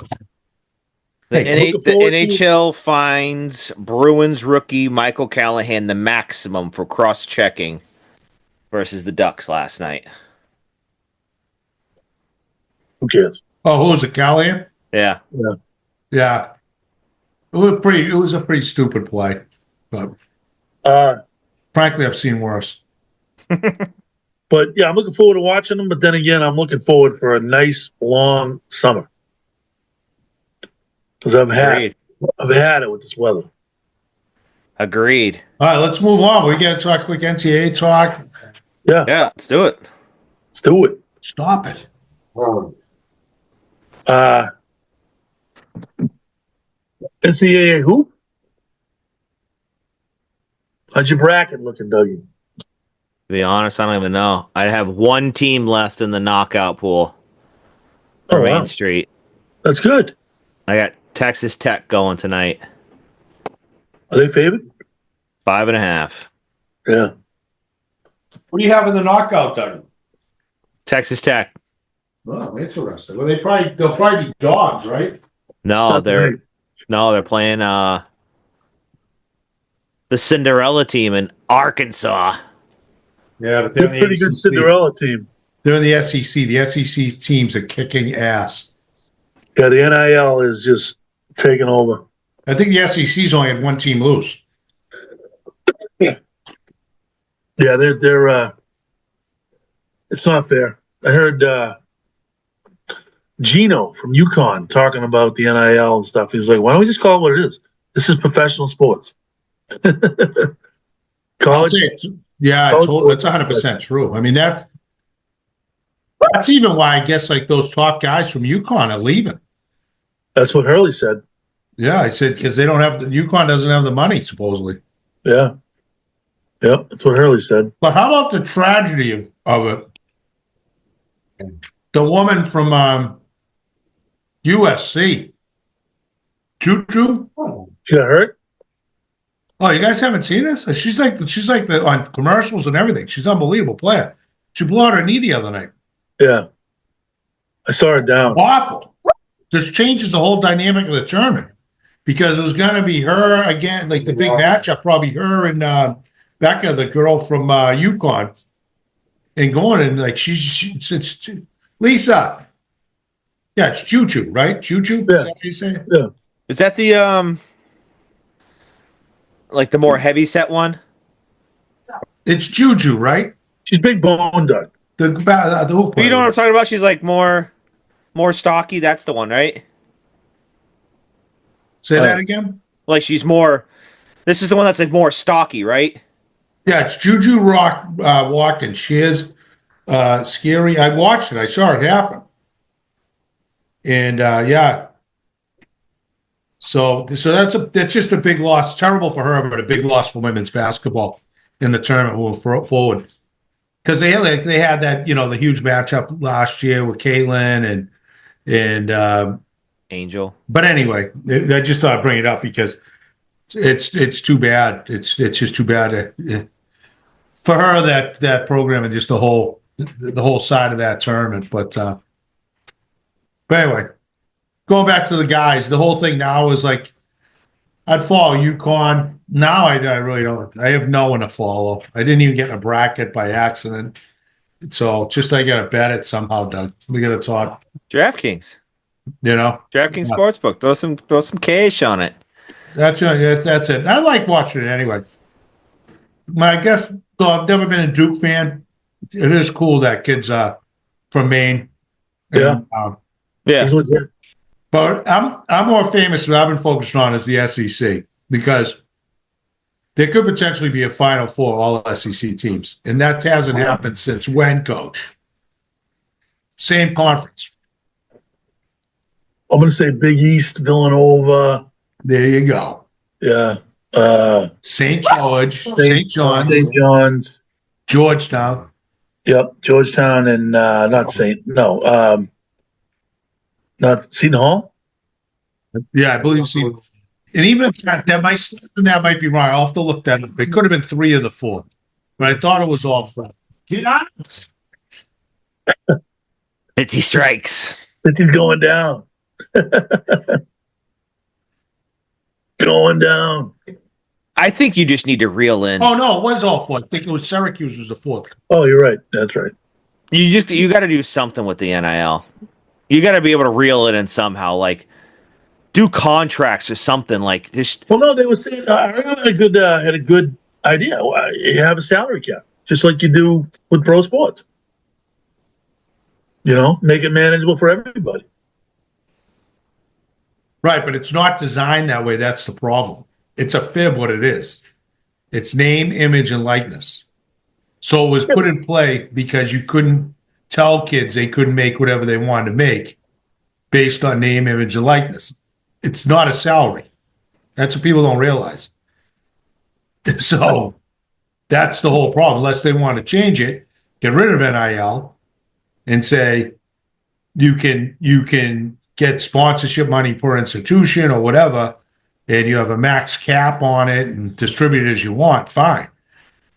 The looking forward to- NHL finds Bruins rookie Michael Callahan the maximum for cross-checking versus the Ducks last night. Who cares? who was it, Callahan? Yeah. Yeah, it was a pretty stupid play, but frankly, I've seen worse. But yeah, I'm looking forward to watching them. But then again, I'm looking forward for a nice long summer because I've had it with this weather. Agreed. All right, let's move on. We got to talk quick NCAA talk. Yeah, Let's do it. let's do it. Stop it. NCAA who? How's your bracket looking, Dougie? To be honest, I don't even know. I have one team left in the knockout pool for Main Wow. Street. That's good. I got Texas Tech going tonight. Are they favored? 5.5. Yeah. What do you have in the knockout, Doug? Texas Tech. Oh, interesting. Well, they'll probably be dogs, right? No, Not they're great. playing the Cinderella team in Arkansas. Yeah, but They're a pretty good Cinderella team. They're in the SEC. The SEC teams are kicking ass. Yeah, the NIL is just taking over. I think the SEC's only had one team lose. Yeah, they're it's not fair. I heard Gino from UConn talking about the NIL and stuff. He's like, why don't we just call it what it is? This is professional sports. College. Yeah, College that's 100% true. I mean, that's even why I guess like those top guys from UConn are leaving. That's what Hurley said. Yeah, I said because they don't have UConn doesn't have the money supposedly. Yeah. Yep, that's what Hurley said. But how about the tragedy of it? The woman from USC, Choo. She got hurt? Oh, you guys haven't seen this? She's like on commercials and everything. She's an unbelievable player. She blew out her knee the other night. Yeah. I saw her down. Awful. This changes the whole dynamic of the tournament because it was going to be her again, like the big matchup, probably her and Becca, the girl from UConn. and going and like it's Lisa. Yeah, it's Juju, right? Juju? Yeah. Is that what you say? Yeah. Is that the like the more heavy set one? It's Juju, right? She's big bone, Doug. The hoop You player. know what I'm talking about? She's like more stocky. That's the one, right? Say that again? Like she's more. This is the one that's like more stocky, right? Yeah, it's Juju Watkins. She is scary. I watched it. I saw it happen. And yeah. So that's just a big loss. Terrible for her, but a big loss for women's basketball in the tournament moving forward. Because they had that, the huge matchup last year with Caitlin and Angel. but anyway, I just thought I'd bring it up because it's too bad. It's just too bad for her that program and just the whole side of that tournament. But anyway, going back to the guys, the whole thing now is like I'd follow UConn. Now I really don't. I have no one to follow. I didn't even get in a bracket by accident. So just I got to bet it somehow, Doug. We got to talk. DraftKings. DraftKings Yeah. Sportsbook. Throw some cash on it. That's it. I like watching it anyway. I guess though I've never been a Duke fan. It is cool that kid's from Maine. Yeah. Yeah. He's legit. But I'm more famous. What I've been focused on is the SEC because there could potentially be a Final Four all SEC teams, and that hasn't happened since when, Coach? Same conference. I'm going to say Big East, Villanova. There you go. Yeah. St. George, St. John's, St. John's. Georgetown. Yep. Georgetown and not Seton Hall. Yeah, I believe so. And even if that might be wrong. I'll have to look that up. It could have been 3 of the 4, but I thought it was all 4. Get out! 50 strikes. It's going down. Going down. I think you just need to reel in. Oh no, it was all 4. I think it was Syracuse was the 4th. Oh, you're right. That's right. You got to do something with the NIL. You got to be able to reel it in somehow, like do contracts or something like this. Well, no, they were saying Ariana had a good idea. You have a salary cap, just like you do with pro sports. Make it manageable for everybody. Right, but it's not designed that way. That's the problem. It's a fib what it is. It's name, image, and likeness. So it was put in play because you couldn't tell kids they couldn't make whatever they wanted to make based on name, image, and likeness. It's not a salary. That's what people don't realize. So that's the whole problem. Unless they want to change it, get rid of NIL and say you can get sponsorship money per institution or whatever, and you have a max cap on it and distribute it as you want, fine.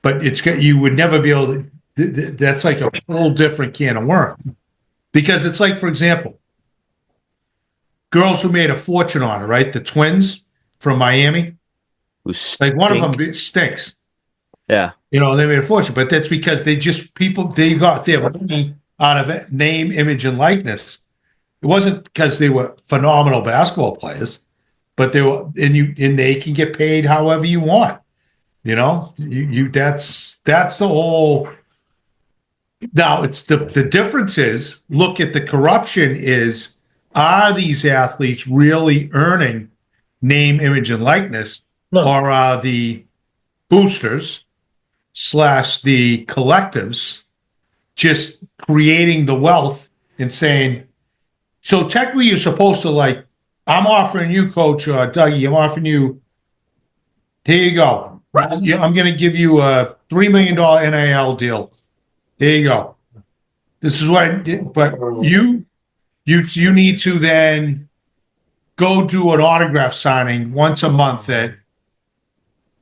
But you would never be able to. That's like a whole different can of worms. Because it's like, for example, girls who made a fortune on it, right? The twins from Miami. Like one of them stinks. Yeah. They made a fortune, but that's because they got their money out of it, name, image, and likeness. It wasn't because they were phenomenal basketball players, but they were, and they can get paid however you want. That's the whole. Now it's the difference is look at the corruption is, are these athletes really earning name, image, and likeness, or are the boosters / the collectives just creating the wealth and saying, so technically you're supposed to like, I'm offering you, Coach Dougie, I'm offering you, here you go. I'm going to give you a $3 million NIL deal. There you go. This is what I did, but you need to then go do an autograph signing once a month at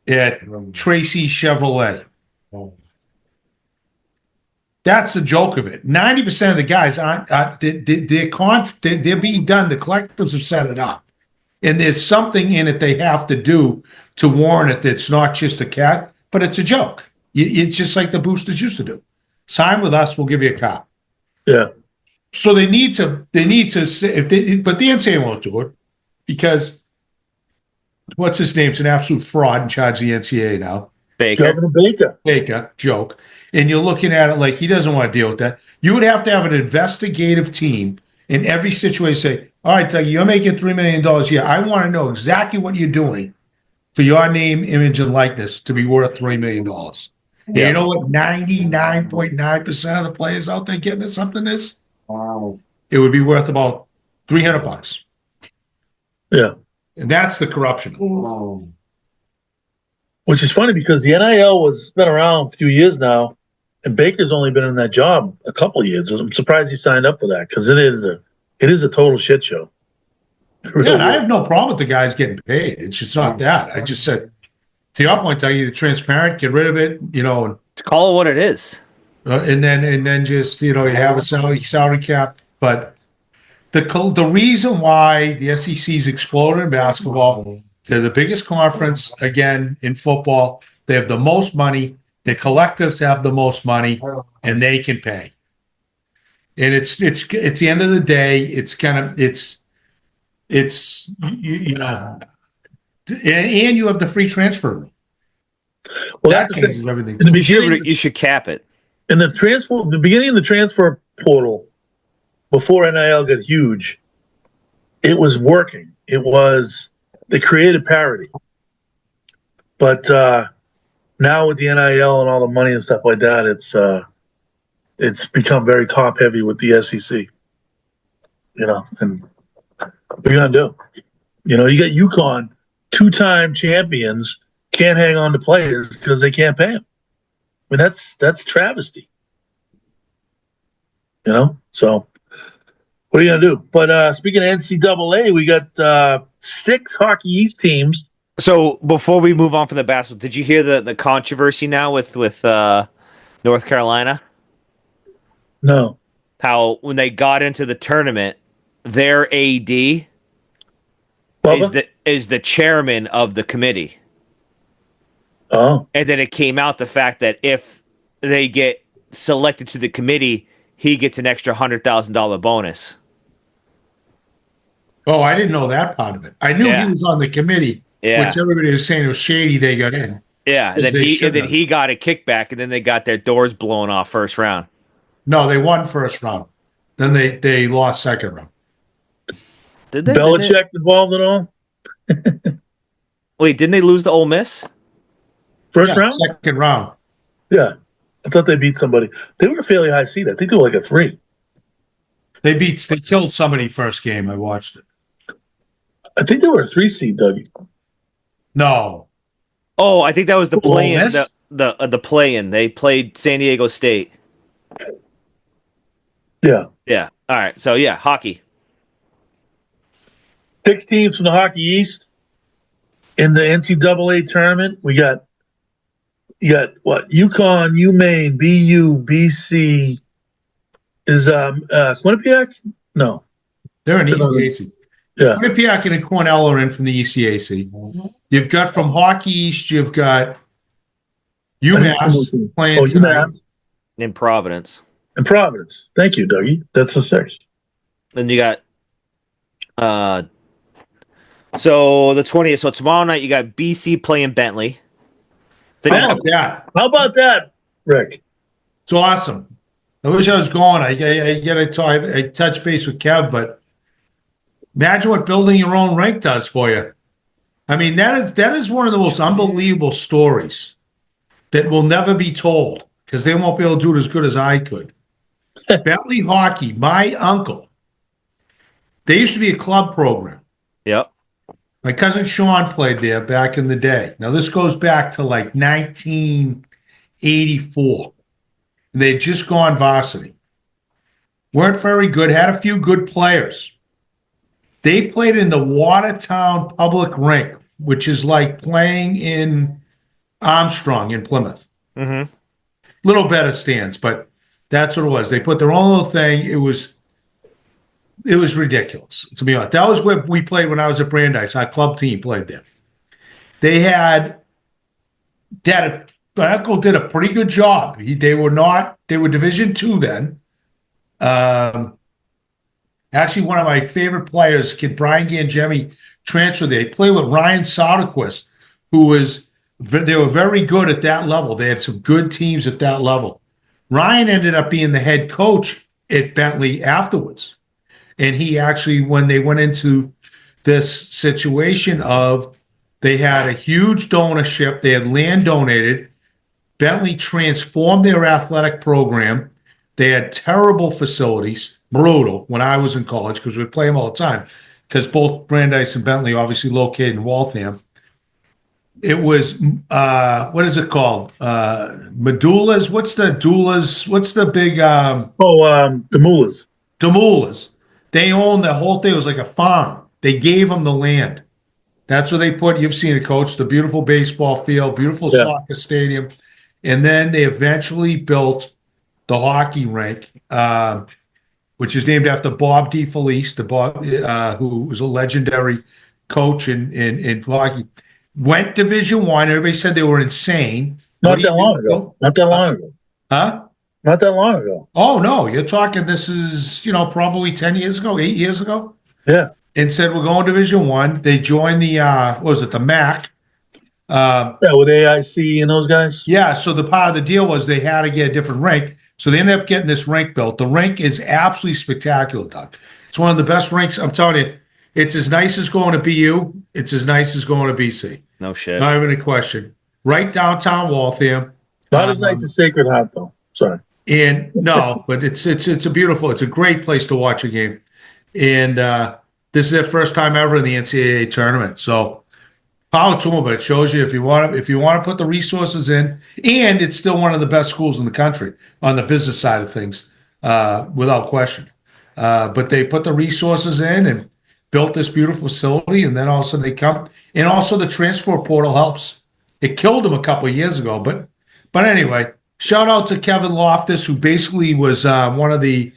Tracy Chevrolet. That's the joke of it. 90% of the guys aren't. They're being done. The collectives have set it up, and there's something in it they have to do to warrant it. That's not just a cat, but it's a joke. It's just like the boosters used to do. Sign with us, we'll give you a car. Yeah. So they need to say, but the NCAA won't do it because what's his name's an absolute fraud in charge of the NCAA now. Baker. Governor Baker. Baker, joke. And you're looking at it like he doesn't want to deal with that. You would have to have an investigative team in every situation say, all right, Doug, you're making $3 million a year. I want to know exactly what you're doing for your name, image, and likeness to be worth $3 million. And you know what 99.9% of the players out there getting at something is? Wow. It would be worth about $300. Yeah. And that's the corruption. Wow. Which is funny because the NIL was been around a few years now, and Baker's only been in that job a couple of years. I'm surprised he signed up for that because it is a total shit show. It really Yeah, and I is. have no problem with the guys getting paid. It's just not that. I just said, to your point, tell you transparent, get rid of it, To call it what it is. and then just you have a salary cap. But the reason why the SEC's exploded in basketball, they're the biggest conference again in football. They have the most money. The collectives have the most money, and they can pay. And it's the end of the day. It's and you have the free transfer. Well, That that's the changes thing. everything. In the You should cap it. in the beginning of the transfer portal, before NIL got huge, it was working. They created parity. But now with the NIL and all the money and stuff like that, it's become very top heavy with the SEC. And what are you gonna do? You got UConn, 2-time champions, can't hang on to players because they can't pay them. I mean, that's travesty. So what are you gonna do? But speaking of NCAA, we got 6 Hockey East teams. So before we move on from the basketball, did you hear the controversy now with North Carolina? No. How when they got into the tournament, their AD Bubba? is the chairman of the committee. Oh. And then it came out the fact that if they get selected to the committee, he gets an extra $100,000 bonus. Oh, I didn't know that part of it. I knew Yeah. he was on the committee, Yeah. which everybody was saying it was shady they got in. Yeah, and Because then they he shouldn't have. got a kickback, and then they got their doors blown off first round. No, they won first round. Then they lost second round. Did they? Belichick involved at all? Wait, didn't they lose to Ole Miss? First Yeah, round? second round. Yeah. I thought they beat somebody. They were a fairly high seed. I think they were like a 3. They killed somebody first game. I watched it. I think they were a 3 seed, Dougie. No. Oh, I think that was the Ole play-in. Miss? The play-in. They played San Diego State. Yeah. Yeah. All right. So yeah, hockey. 6 teams from the Hockey East in the NCAA tournament. You got what? UConn, UMaine, BU, BC. Is Quinnipiac? No. They're in ECAC. Yeah. Quinnipiac and Cornell are in from the ECAC. You've got from Hockey East, you've got UMass playing tonight. UMass In Providence. and Providence. Thank you, Dougie. That's the 6. Then you got so the 20th. So tomorrow night you got BC playing Bentley. Then How about that? How about that, Rick? It's awesome. I wish I was going. I touch base with Kev, but imagine what building your own rink does for you. I mean, that is one of the most unbelievable stories that will never be told because they won't be able to do it as good as I could. Bentley Hockey, my uncle, they used to be a club program. Yep. My cousin Sean played there back in the day. Now, this goes back to like 1984. They had just gone varsity. Weren't very good, had a few good players. They played in the Watertown Public Rink, which is like playing in Armstrong in Plymouth. Mm-hmm. Little better stands, but that's what it was. They put their own little thing. It was ridiculous, to be honest. That was where we played when I was at Brandeis. Our club team played there. They had Echo did a pretty good job. They were Division II then. Actually, one of my favorite players, kid Brian Gangemi, transferred there. He played with Ryan Soderquist, they were very good at that level. They had some good teams at that level. Ryan ended up being the head coach at Bentley afterwards. And he actually, when they went into this situation of they had a huge donorship, they had land donated, Bentley transformed their athletic program. They had terrible facilities, brutal, when I was in college because we'd play them all the time because both Brandeis and Bentley obviously located in Waltham. It was, what is it called? Medullas? What's the doulas? What's the big... The Mullahs. Demoulas. They owned the whole thing. It was like a farm. They gave them the land. That's where they put, you've seen it, Coach, the beautiful baseball field, beautiful soccer stadium. And then they eventually built the hockey rink, which is named after Bob DeFelice, who was a legendary coach in hockey. Went Division One. Everybody said they were insane. Not that long ago. Huh? Not that long ago. Oh, no. You're talking, this is, probably 10 years ago, 8 years ago. Yeah. And said, we're going Division One. They joined the, what was it, the MAC. With AIC and those guys? Yeah, so the part of the deal was they had to get a different rink. So they ended up getting this rink built. The rink is absolutely spectacular, Doug. It's one of the best rinks. I'm telling you, it's as nice as going to BU. It's as nice as going to BC. No shit. Not even a question. Right downtown Waltham. Not as nice as Sacred Heart, though. Sorry. And no, but it's a great place to watch a game. And this is their first time ever in the NCAA tournament. So power to them, but it shows you if you want to put the resources in, and it's still one of the best schools in the country on the business side of things, without question. But they put the resources in and built this beautiful facility, and then all of a sudden they come, and also the transfer portal helps. It killed them a couple of years ago, but anyway, shout out to Kevin Loftus, who basically was one of the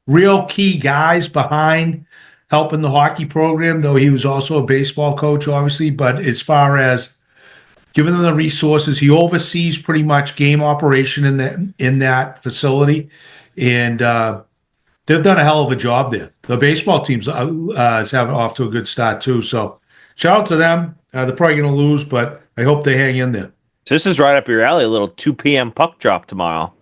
real key guys behind helping the hockey program, though he was also a baseball coach, obviously. But as far as giving them the resources, he oversees pretty much game operation in that facility, and they've done a hell of a job there. The baseball team's is having off to a good start too. So shout out to them. They're probably going to lose, but I hope they hang in there. So this is right up your alley. A little 2 p.m. puck drop tomorrow.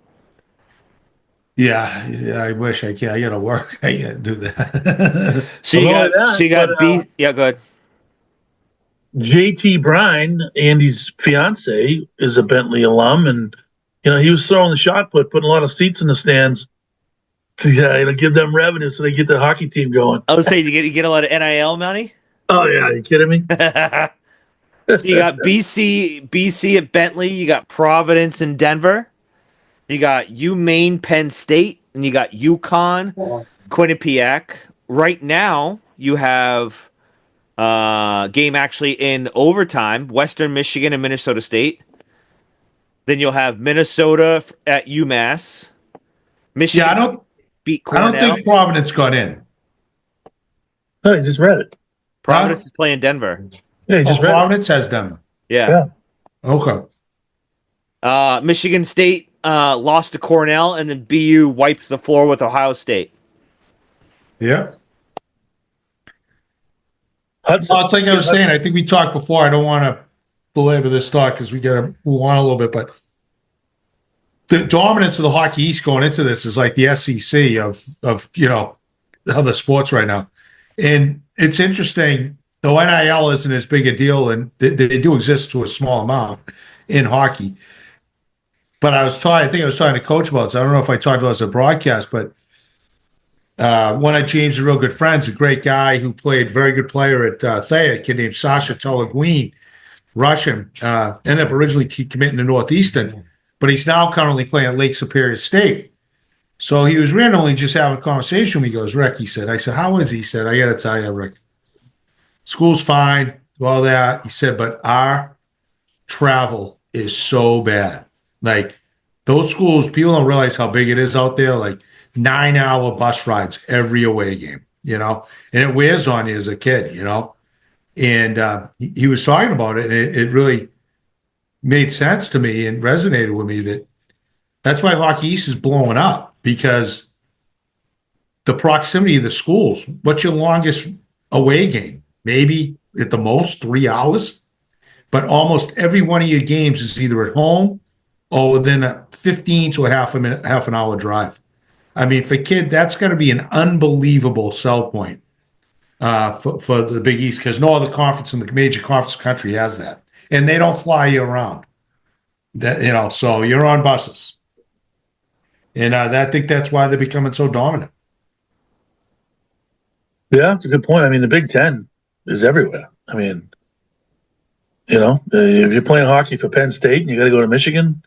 Yeah, I wish I can. I got to work. I can't do that. So you got B. Yeah, go ahead. JT Brine, Andy's fiance, is a Bentley alum, and he was throwing the shot put, putting a lot of seats in the stands to give them revenue so they get their hockey team going. I was saying you get a lot of NIL money. Oh yeah, are you kidding me? So you got BC at Bentley. You got Providence in Denver. You got UMaine, Penn State, and you got UConn, Quinnipiac. Right now, you have game actually in overtime, Western Michigan and Minnesota State. Then you'll have Minnesota at UMass. Michigan beat Cornell. I don't think Providence got in. No, you just read it. Providence is playing Denver. Yeah, you just read Providence has Denver. Yeah. Okay. Michigan State lost to Cornell, and then BU wiped the floor with Ohio State. Yeah. It's like I was saying, I think we talked before. I don't want to belabor this talk because we got to move on a little bit, but the dominance of the Hockey East going into this is like the SEC of other sports right now. And it's interesting, though NIL isn't as big a deal, and they do exist to a small amount in hockey. But I think I was talking to Coach about this. I don't know if I talked about this at broadcast, but one of James' real good friends, a great guy who played, very good player at Thayer, a kid named Sasha Teleguin, Russian, ended up originally committing to Northeastern, but he's now currently playing at Lake Superior State. So he was randomly just having a conversation with me. He goes, Rick, he said, I said, how is he? He said, I got to tell you, Rick, school's fine, all that. He said, but our travel is so bad. Like, those schools, people don't realize how big it is out there. Like, 9-hour bus rides every away game, and it wears on you as a kid, And he was talking about it, and it really made sense to me and resonated with me that's why Hockey East is blowing up, because the proximity of the schools. What's your longest away game? Maybe at the most 3 hours, but almost every one of your games is either at home or within a 15 to a half an hour drive. I mean, for kid, that's got to be an unbelievable sell point for the Big East, because no other conference in the major conference country has that, and they don't fly you around. So you're on buses, and I think that's why they're becoming so dominant. Yeah, it's a good point. I mean, the Big Ten is everywhere. I mean, if you're playing hockey for Penn State and you got to go to Michigan,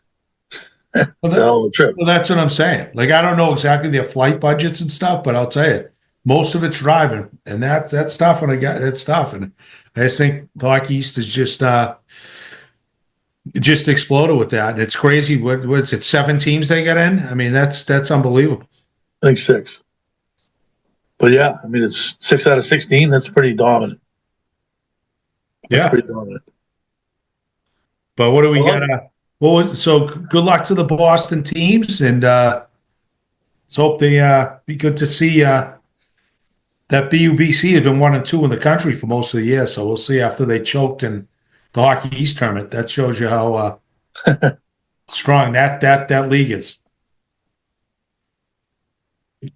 Well, it's a hell of a trip. Well, that's what I'm saying. Like, I don't know exactly their flight budgets and stuff, but I'll tell you, most of it's driving, and that's tough. And that's tough. And I just think the Hockey East is just exploded with that, and it's crazy. What's it? 7 teams they got in. I mean, that's unbelievable. I think 6. But yeah, I mean, it's 6 out of 16. That's pretty dominant. Yeah. Pretty dominant. But what do we got? So good luck to the Boston teams, and let's hope they be good to see. That BUBC has been 1 and 2 in the country for most of the year, so we'll see after they choked in the Hockey East tournament. That shows you how strong that league is.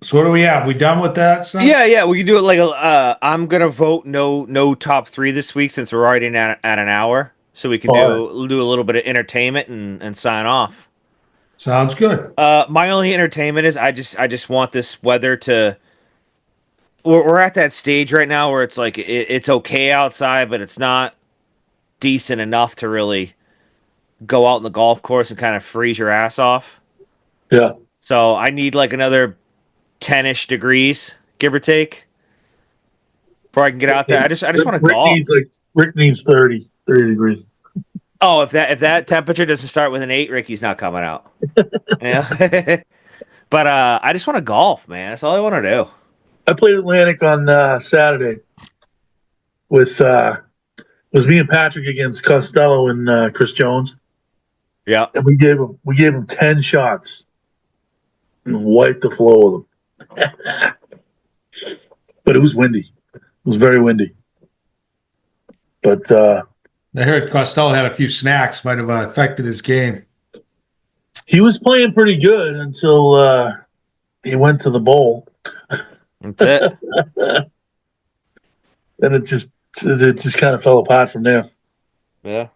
So what do we have? We done with that stuff? Yeah, we can do it like I'm gonna vote no top 3 this week, since we're already at an hour, so we can do a little bit of entertainment and sign off. Sounds good. My only entertainment is I just want this weather to. We're at that stage right now where it's like it's okay outside, but it's not decent enough to really go out in the golf course and kind of freeze your ass off. Yeah. So I need like another 10-ish degrees, give or take, before I can get out there. I just want to golf. Rick needs 30 degrees. Oh, if that temperature doesn't start with an 8, Ricky's not coming out. Yeah. But I just want to golf, man. That's all I want to do. I played Atlantic on Saturday with it was me and Patrick against Costello and Chris Jones. Yeah. And we gave him 10 shots and wiped the floor with them. But it was windy. It was very windy. But I heard Costello had a few snacks, might have affected his game. He was playing pretty good until he went to the bowl. That's it. Then it just kind of fell apart from there. Yeah.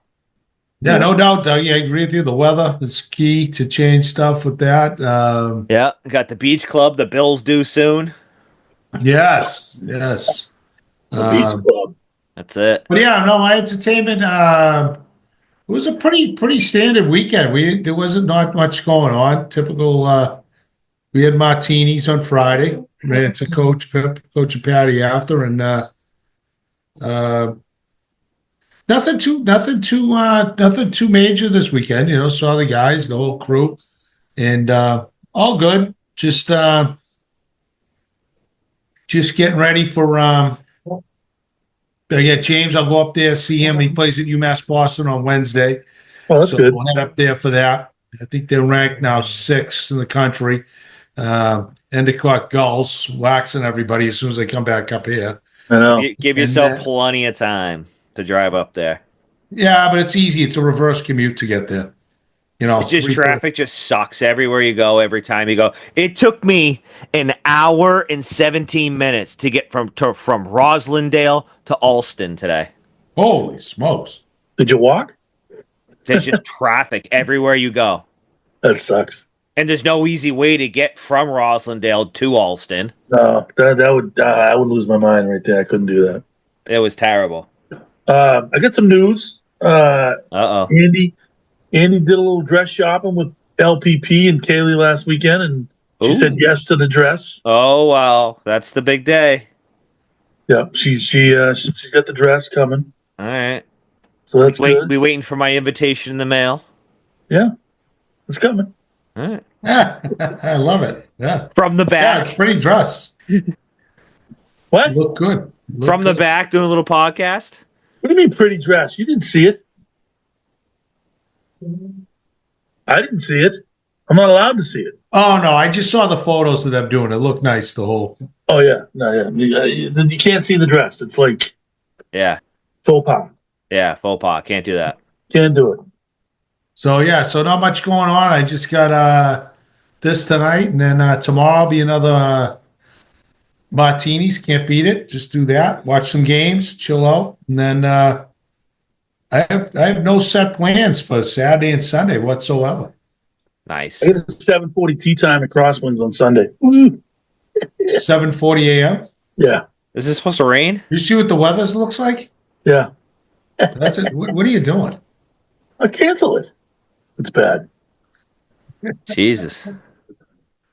Yeah, no doubt, Doug. Yeah, I agree with you. The weather is key to change stuff with that. Yeah, got the beach club. The Bills due soon. Yes. The Beach Club. That's it. But yeah, no, my entertainment. It was a pretty standard weekend. There wasn't not much going on. Typical. We had martinis on Friday. Ran into Coach and Patty after, and nothing too major this weekend. Saw the guys, the whole crew, and all good. Just getting ready for. I got James. I'll go up there, see him. He plays at UMass Boston on Wednesday. Oh, that's good. We'll head up there for that. I think they're ranked now 6th in the country. Endicott Gulls waxing everybody as soon as they come back up here. I know. Give yourself plenty of time to drive up there. Yeah, but it's easy. It's a reverse commute to get there. It's just traffic just sucks everywhere you go, every time you go. It took me an hour and 17 minutes to get from Roslindale to Alston today. Holy smokes. Did you walk? There's just traffic everywhere you go. That sucks. And there's no easy way to get from Roslindale to Alston. No, that would I would lose my mind right there. I couldn't do that. It was terrible. I got some news. Uh-oh. Andy did a little dress shopping with LPP and Kaylee last weekend, and she said yes to the dress. Oh, wow. That's the big day. Yeah, she got the dress coming. All right. So that's good. We waiting for my invitation in the mail. Yeah, it's coming. All right. Yeah, I love it. Yeah. From the back. Yeah, it's pretty dress. What? You look good. Look From the good. back doing a little podcast. What do you mean pretty dress? You didn't see it. I didn't see it. I'm not allowed to see it. Oh no, I just saw the photos of them doing it. It looked nice. The whole. Oh yeah, no, yeah. You can't see the dress. It's like Yeah. faux pas. Yeah. Faux pas. Can't do that. Can't do it. So yeah, so not much going on. I just got this tonight, and then tomorrow will be another martinis. Can't beat it. Just do that. Watch some games, chill out, and then I have no set plans for Saturday and Sunday whatsoever. Nice. I get a 7:40 tea time at Crosswinds on Sunday. Woo. 7:40 a.m. Yeah, Is this supposed to rain? You see what the weather looks like? yeah. That's it. What are you doing? I cancel it. It's bad. Jesus.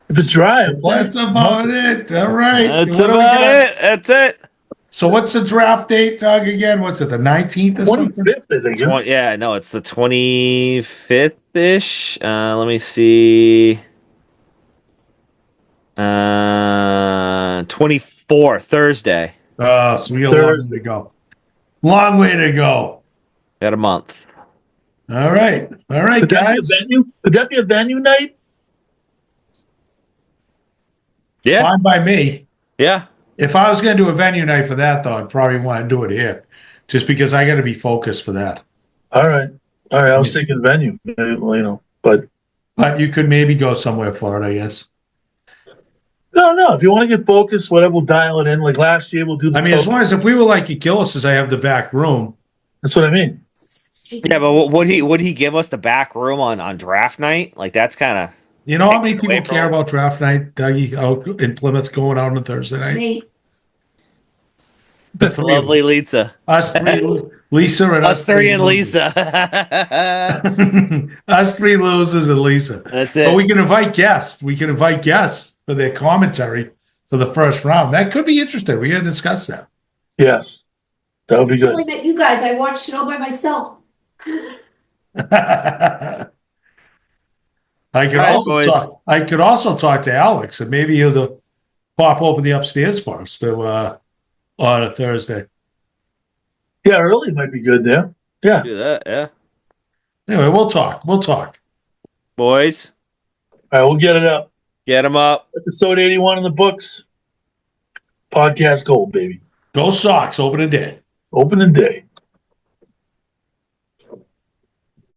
If it's dry, I'm playing. That's about it. All right. That's What do we about got? it. That's it. So what's the draft date, Doug? Again, what's it? The 19th or something? 25th, I think. Isn't it? Yeah, no, it's the 25th ish. Let me see. 24th, Thursday. So we got a long way to go. Long way to go. Got a month. All right. All right, Could that be a guys. venue? Could that be a venue night? Yeah. Fine by me. Yeah. If I was going to do a venue night for that, though, I'd probably want to do it here, just because I got to be focused for that. All right. I was thinking venue, but But you could maybe go somewhere for it, I guess. no. If you want to get focused, whatever, we'll dial it in. Like last year, we'll do the. I mean, as long as if we were like Achilles, I have the back room. That's what I mean. Yeah, but would he give us the back room on draft night? Like that's kind of You know how many Take it away people from care them. about draft night, Dougie, out in Plymouth going out on Thursday night? Me. The three of lovely us. Lisa. Us three, Lisa and Us three and losers. Lisa. Us three losers and Lisa. That's But it. we can invite guests. We can invite guests for their commentary for the first round. That could be interesting. We got to discuss that. Yes, that would be I only good. met you guys. I watched it all by myself. I could All right, also boys. talk. I could also talk to Alex, and maybe he'll pop open the upstairs for us on a Thursday. Yeah, early might be good there. Yeah. Do that, yeah. Anyway, we'll talk. We'll talk. Boys, All right, we'll get it up. get them up. Episode 81 in the books. Podcast gold, baby. Go Sox. Opening day. Opening day.